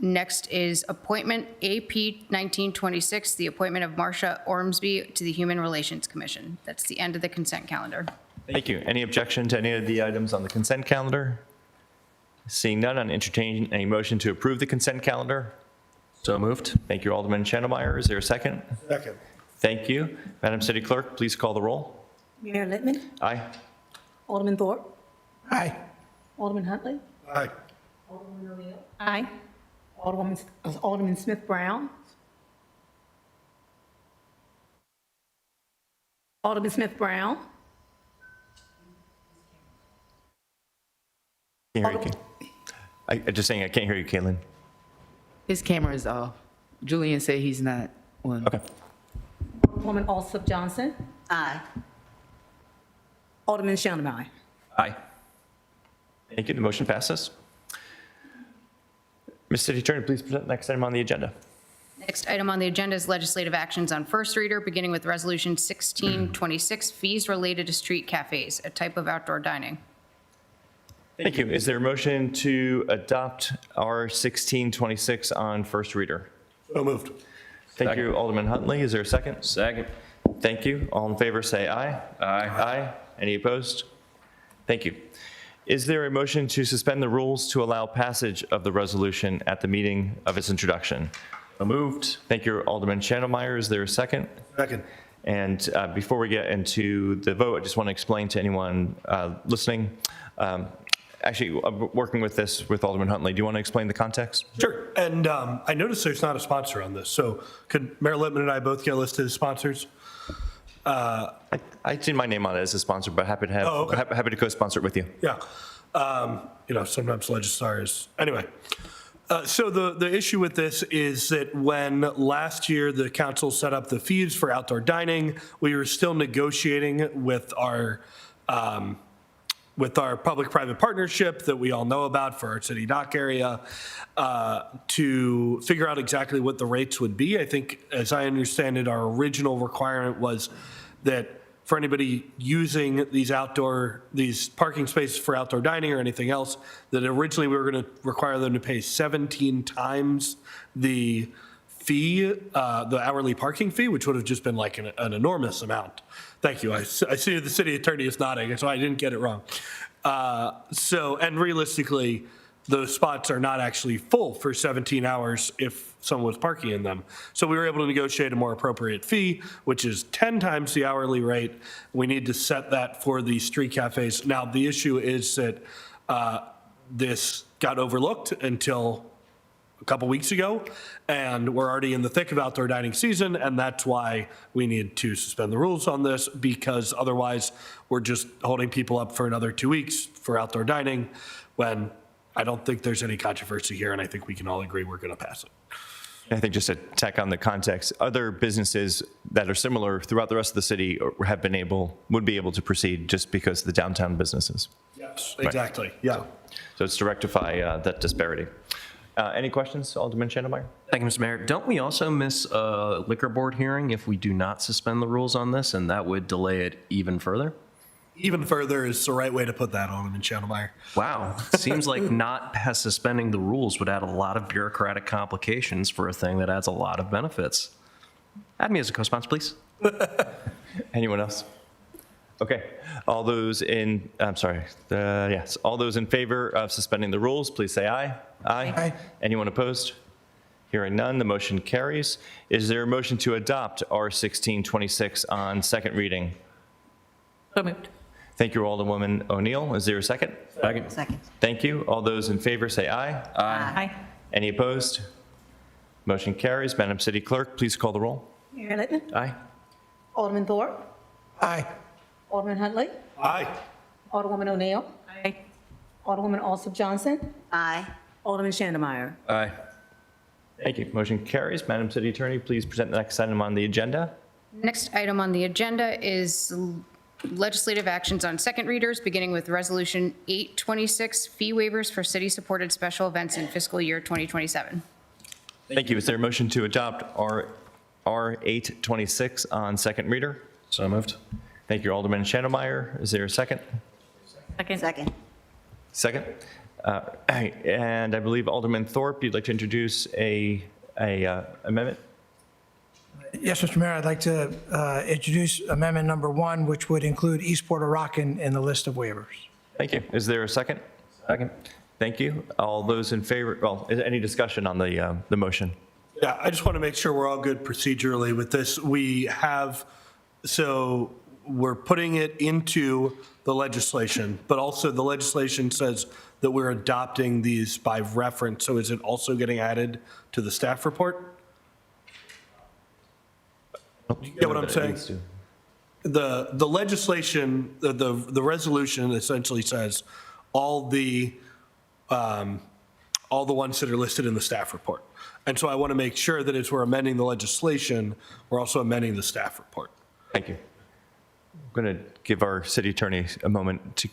Next is appointment AP 1926, the appointment of Marcia Ormsby to the Human Relations Commission. That's the end of the consent calendar. Thank you. Any objection to any of the items on the consent calendar? Seeing none, I'll entertain a motion to approve the consent calendar. So moved. Thank you, Alderman Schneidermeyer. Is there a second? Second. Thank you. Madam City Clerk, please call the roll. Mayor Littman, Aye. Alderman Thorpe, Aye. Alderman Huntley, Aye. Alderwoman O'Neill, Aye. Alderman Smith Brown, Alderman Smith Brown, Can't hear you. I'm just saying I can't hear you, Caitlin. His camera is off. Julian said he's not on. Okay. Alderwoman Alsop Johnson. Aye. Alderman Schneidermeyer. Aye. Thank you. The motion passes. Ms. City Attorney, please present the next item on the agenda. Next item on the agenda is legislative actions on first reader, beginning with Resolution 1626, fees related to street cafes, a type of outdoor dining. Thank you. Is there a motion to adopt R 1626 on first reader? So moved. Thank you, Alderman Huntley. Is there a second? Second. Thank you. All in favor, say aye. Aye. Aye. Any opposed? Thank you. Is there a motion to suspend the rules to allow passage of the resolution at the meeting of its introduction? Moved. Thank you, Alderman Schneidermeyer. Is there a second? Second. And before we get into the vote, I just want to explain to anyone listening. Actually, I'm working with this with Alderman Huntley. Do you want to explain the context? Sure. And I noticed there's not a sponsor on this. So could Mayor Littman and I both get listed as sponsors? I see my name on it as a sponsor, but happy to have Oh, okay. happy to co-sponsor it with you. Yeah. Sometimes legislators. Anyway, so the issue with this is that when last year the council set up the fees for outdoor dining, we were still negotiating with our public-private partnership that we all know about for our city dock area to figure out exactly what the rates would be. I think, as I understand it, our original requirement was that for anybody using these parking spaces for outdoor dining or anything else, that originally we were going to require them to pay 17 times the fee, the hourly parking fee, which would have just been like an enormous amount. Thank you. I see the city attorney is nodding, so I didn't get it wrong. And realistically, those spots are not actually full for 17 hours if someone was parking in them. So we were able to negotiate a more appropriate fee, which is 10 times the hourly rate. We need to set that for the street cafes. Now, the issue is that this got overlooked until a couple weeks ago, and we're already in the thick of outdoor dining season, and that's why we need to suspend the rules on this, because otherwise we're just holding people up for another 2 weeks for outdoor dining, when I don't think there's any controversy here, and I think we can all agree we're going to pass it. I think just to tack on the context, other businesses that are similar throughout the rest of the city would be able to proceed just because of the downtown businesses. Yes, exactly. Yeah. So it's to rectify that disparity. Any questions, Alderman Schneidermeyer? Thank you, Mr. Mayor. Don't we also miss a liquor board hearing if we do not suspend the rules on this, and that would delay it even further? Even further is the right way to put that, Alderman Schneidermeyer. Wow. Seems like not suspending the rules would add a lot of bureaucratic complications for a thing that adds a lot of benefits. Add me as a co-sponsor, please. Anyone else? Okay. All those in favor of suspending the rules, please say aye. Aye. Anyone opposed? Hearing none, the motion carries. Is there a motion to adopt R1626 on second reading? So moved. Thank you, Alderwoman O'Neill. Is there a second? Second. Thank you. All those in favor say aye. Aye. Any opposed? Motion carries. Madam City Clerk, please call the roll. Mayor Littman, Aye. Alderman Thorpe, Aye. Alderman Huntley, Aye. Alderwoman O'Neill, Aye. Alderwoman Alsop Johnson, Aye. Alderman Schneidermeyer. Aye. Thank you. Motion carries. Madam City Attorney, please present the next item on the agenda. Next item on the agenda is legislative actions on second readers, beginning with Resolution 826, fee waivers for city-supported special events in fiscal year 2027. Thank you. Is there a motion to adopt R826 on second reader? So moved. Thank you, Alderman Schneidermeyer. Is there a second? Second. Second. And I believe Alderman Thorpe, you'd like to introduce a amendment? Yes, Mr. Mayor, I'd like to introduce amendment number 1, which would include East Porter Rockin in the list of waivers. Thank you. Is there a second? Second. Thank you. All those in favor, is any discussion on the motion? Yeah, I just want to make sure we're all good procedurally with this. We're putting it into the legislation, but also the legislation says that we're adopting these by reference. So is it also getting added to the staff report? You get what I'm saying? The legislation, the resolution essentially says all the ones that are listed in the staff report. And so I want to make sure that as we're amending the legislation, we're also amending the staff report. Thank you. I'm going to give our city attorney a moment to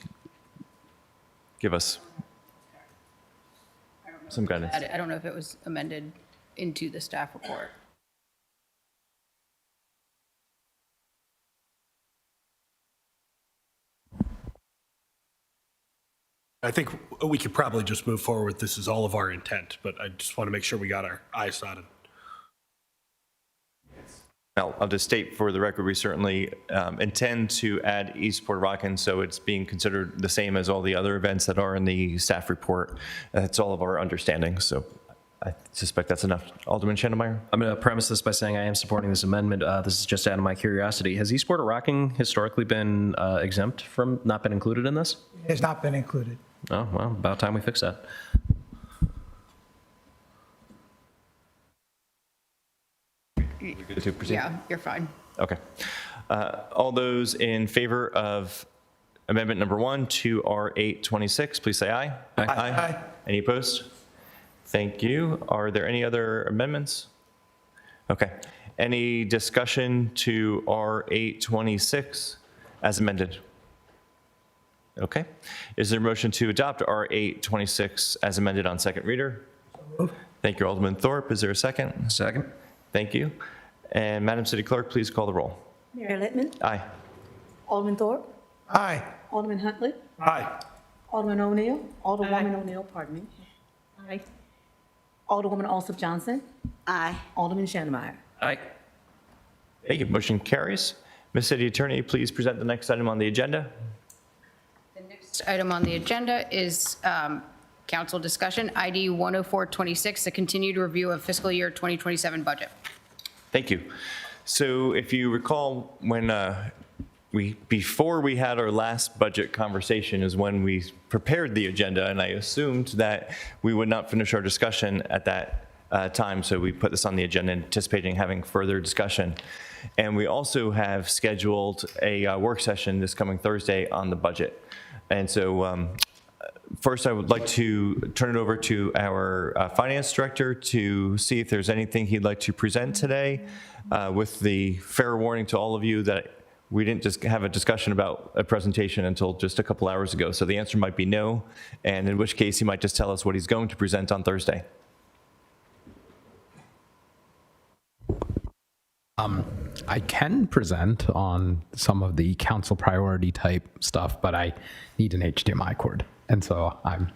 give us some guidance. I don't know if it was amended into the staff report. I think we could probably just move forward. This is all of our intent, but I just want to make sure we got our I's dotted. I'll just state for the record, we certainly intend to add East Porter Rockin, so it's being considered the same as all the other events that are in the staff report. That's all of our understanding, so I suspect that's enough. Alderman Schneidermeyer? I'm going to premise this by saying I am supporting this amendment. This is just out of my curiosity. Has East Porter Rockin historically been exempt from, not been included in this? It has not been included. Oh, well, about time we fix that. Good to proceed? Yeah, you're fine. Okay. All those in favor of amendment number 1 to R826, please say aye. Aye. Any opposed? Thank you. Are there any other amendments? Okay. Any discussion to R826 as amended? Okay. Is there a motion to adopt R826 as amended on second reader? Thank you, Alderman Thorpe. Is there a second? Second. Thank you. And Madam City Clerk, please call the roll. Mayor Littman, Aye. Alderman Thorpe, Aye. Alderman Huntley, Aye. Alderman O'Neill, Alderwoman O'Neill, pardon me. Aye. Alderwoman Alsop Johnson, Aye. Alderman Schneidermeyer. Aye. Thank you. Motion carries. Ms. City Attorney, please present the next item on the agenda. The next item on the agenda is Council discussion, ID 10426, the continued review of fiscal year 2027 budget. Thank you. So if you recall, when before we had our last budget conversation is when we prepared the agenda, and I assumed that we would not finish our discussion at that time, so we put this on the agenda anticipating having further discussion. And we also have scheduled a work session this coming Thursday on the budget. And so first I would like to turn it over to our finance director to see if there's anything he'd like to present today, with the fair warning to all of you that we didn't just have a discussion about a presentation until just a couple hours ago. So the answer might be no, and in which case he might just tell us what he's going to present on Thursday. I can present on some of the council priority type stuff, but I need an HDMI cord. And so I'm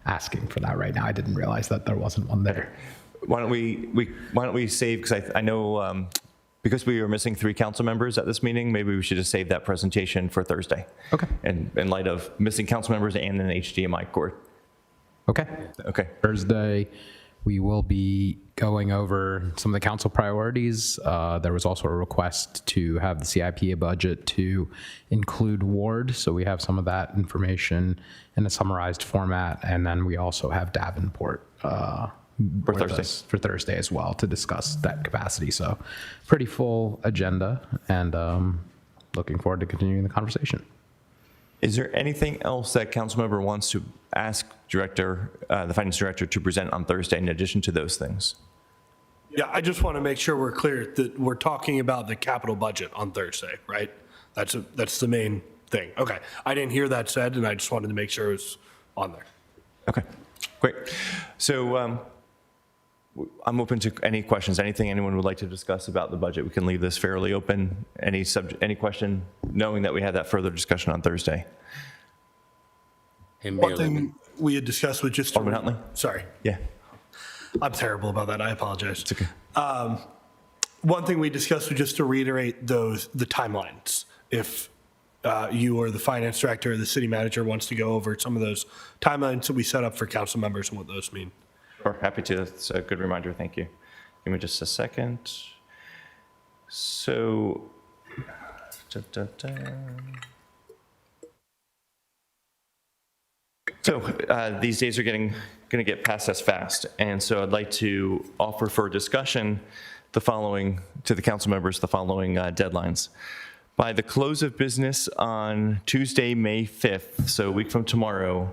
asking for that right now. I didn't realize that there wasn't one there. Why don't we save, because I know because we were missing 3 council members at this meeting, maybe we should just save that presentation for Thursday. Okay. And in light of missing council members and an HDMI cord. Okay. Okay. Thursday, we will be going over some of the council priorities. There was also a request to have the CIPA budget to include ward. So we have some of that information in a summarized format. And then we also have Davenport for Thursday as well to discuss that capacity. So pretty full agenda, and looking forward to continuing the conversation. Is there anything else that council member wants to ask the finance director to present on Thursday in addition to those things? Yeah, I just want to make sure we're clear that we're talking about the capital budget on Thursday, right? That's the main thing. Okay, I didn't hear that said, and I just wanted to make sure it was on there. Okay, great. So I'm open to any questions, anything anyone would like to discuss about the budget. We can leave this fairly open. Any question, knowing that we had that further discussion on Thursday. Hey, One thing we had discussed was just Alderman Huntley? Sorry. Yeah. I'm terrible about that. I apologize. It's okay. One thing we discussed was just to reiterate the timelines. If you or the finance director or the city manager wants to go over some of those timelines that we set up for council members and what those mean. Sure, happy to. That's a good reminder. Thank you. Give me just a second. So, these days are going to get past us fast, and so I'd like to offer for discussion the following to the council members: the following deadlines. By the close of business on Tuesday, May 5th, so a week from tomorrow,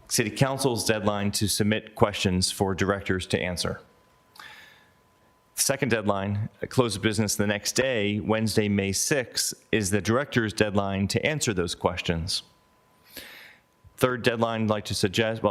City Council's deadline to submit questions for directors to answer. Second deadline, close of business the next day, Wednesday, May 6th, is the director's deadline to answer those questions. Third deadline I'd like to suggest,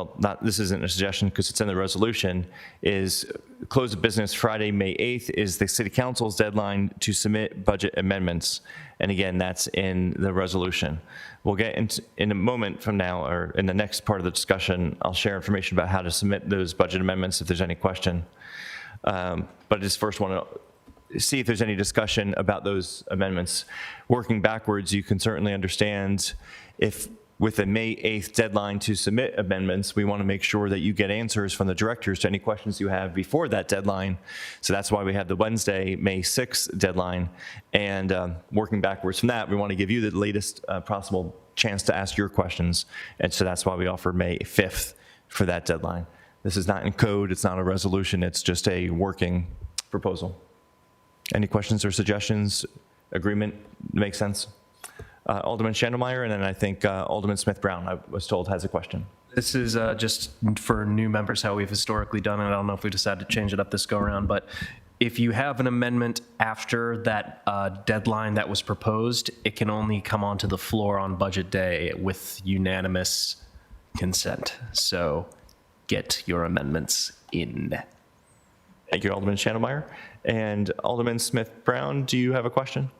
this isn't a suggestion because it's in the resolution, is close of business Friday, May 8th is the City Council's deadline to submit budget amendments. And again, that's in the resolution. We'll get into, in a moment from now, or in the next part of the discussion, I'll share information about how to submit those budget amendments if there's any question. But I just first want to see if there's any discussion about those amendments. Working backwards, you can certainly understand if with a May 8th deadline to submit amendments, we want to make sure that you get answers from the directors to any questions you have before that deadline. So that's why we have the Wednesday, May 6th deadline. And working backwards from that, we want to give you the latest possible chance to ask your questions. And so that's why we offer May 5th for that deadline. This is not in code, it's not a resolution, it's just a working proposal. Any questions or suggestions? Agreement makes sense? Alderman Schandelmeyer, and then I think Alderman Smith-Brown, I was told, has a question. This is just for new members, how we've historically done it. I don't know if we decided to change it up this go around, but if you have an amendment after that deadline that was proposed, it can only come onto the floor on budget day with unanimous consent. So get your amendments in. Thank you, Alderman Schandelmeyer. And Alderman Smith-Brown, do you have a question?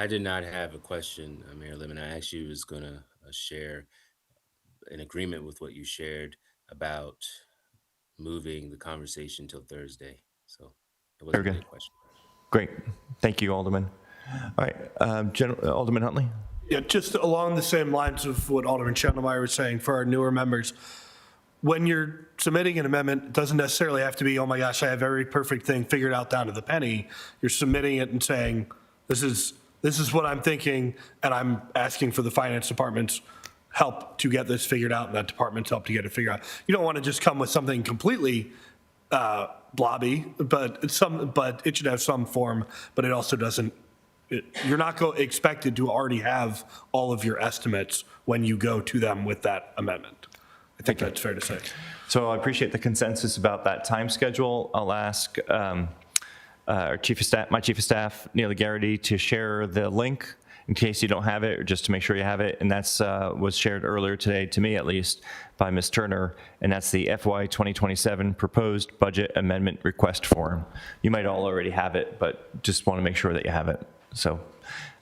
I did not have a question, Mayor Lemon. I actually was going to share an agreement with what you shared about moving the conversation till Thursday. So it wasn't Very a good. question. Great. Thank you, Alderman. All right, Alderman Huntley? Yeah, just along the same lines of what Alderman Schandelmeyer was saying for our newer members, when you're submitting an amendment, it doesn't necessarily have to be, oh my gosh, I have every perfect thing figured out down to the penny. You're submitting it and saying, this is what I'm thinking, and I'm asking for the finance department's help to get this figured out, and that department's help to get it figured out. You don't want to just come with something completely blobby, but it should have some form, but it also doesn't. You're not expected to already have all of your estimates when you go to them with that amendment. I think that's fair to say. So I appreciate the consensus about that time schedule. I'll ask our chief of staff, my chief of staff, Neil Garrity, to share the link in case you don't have it, or just to make sure you have it. And that's was shared earlier today, to me at least, by Ms. Turner, and that's the FY 2027 Proposed Budget Amendment Request Form. You might all already have it, but just want to make sure that you have it. So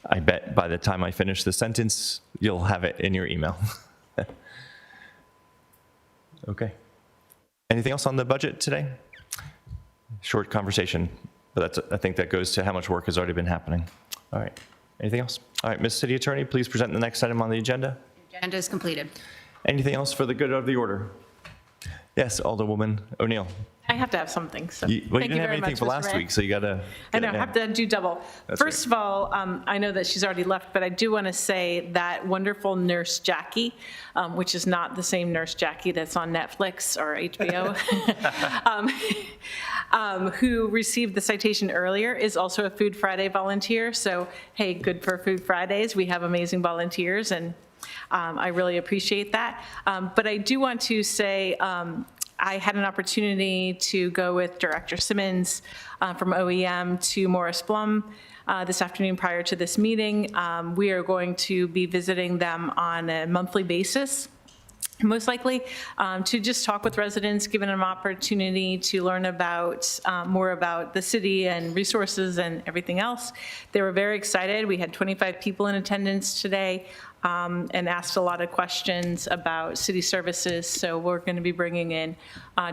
I bet by the time I finish the sentence, you'll have it in your email. Okay. Anything else on the budget today? Short conversation, but I think that goes to how much work has already been happening. All right. Anything else? All right, Ms. City Attorney, please present the next item on the agenda. Agenda is completed. Anything else for the good of the order? Yes, Alderwoman O'Neill. I have to have something, so You thank didn't you have very anything much, for Mr. last Mayor. week, so you got to. I know, I have to do double. That's First of all, I know that she's already left, but I do want to say that wonderful Nurse Jackie, which is not the same Nurse Jackie that's on Netflix or HBO, who received the citation earlier, is also a Food Friday volunteer. So, hey, good for Food Fridays. We have amazing volunteers, and I really appreciate that. But I do want to say, I had an opportunity to go with Director Simmons from OEM to Morris Blum this afternoon prior to this meeting. We are going to be visiting them on a monthly basis, most likely, to just talk with residents, giving them an opportunity to learn about more about the city and resources and everything else. They were very excited. We had 25 people in attendance today. And asked a lot of questions about city services. So we're going to be bringing in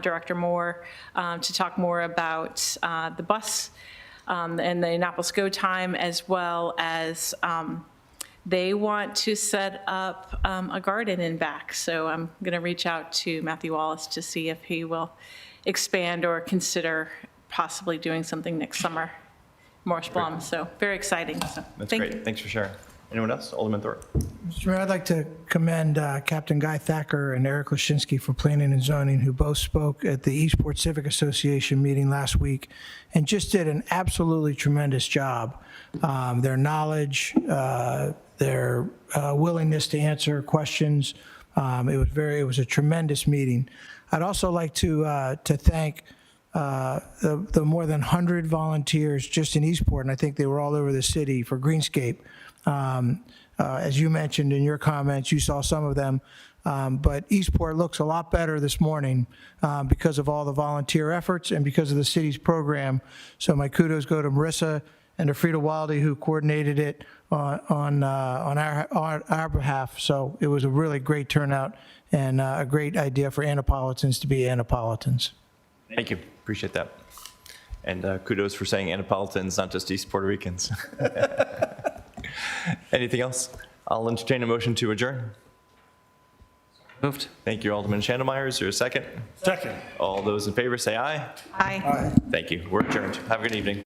Director Moore to talk more about the bus and the Annapolis Go Time, as well as they want to set up a garden in back. So I'm going to reach out to Matthew Wallace to see if he will expand or consider possibly doing something next summer. Morris Blum, so very exciting. So, That's thank great. you. Thanks for sharing. Anyone else? Alderman Thorpe. Mr. Mayor, I'd like to commend Captain Guy Thacker and Eric Lashinsky for Planning and Zoning, who both spoke at the Eastport Civic Association meeting last week and just did an absolutely tremendous job. Their knowledge, their willingness to answer questions, it was a tremendous meeting. I'd also like to thank the more than 100 volunteers just in Eastport, and I think they were all over the city, for Greenscape. As you mentioned in your comments, you saw some of them, but Eastport looks a lot better this morning because of all the volunteer efforts and because of the city's program. So my kudos go to Marissa and to Frida Wildy, who coordinated it on our behalf. So it was a really great turnout and a great idea for Annapolitans to be Annapolitans. Thank you. Appreciate that. And kudos for saying Annapolitans, not just East Puerto Ricans. Anything else? I'll entertain a motion to adjourn. Moved. Thank you, Alderman Schandelmeyer. Is there a second? Second. All those in favor say aye. Aye. Thank you. We're adjourned. Have a good evening.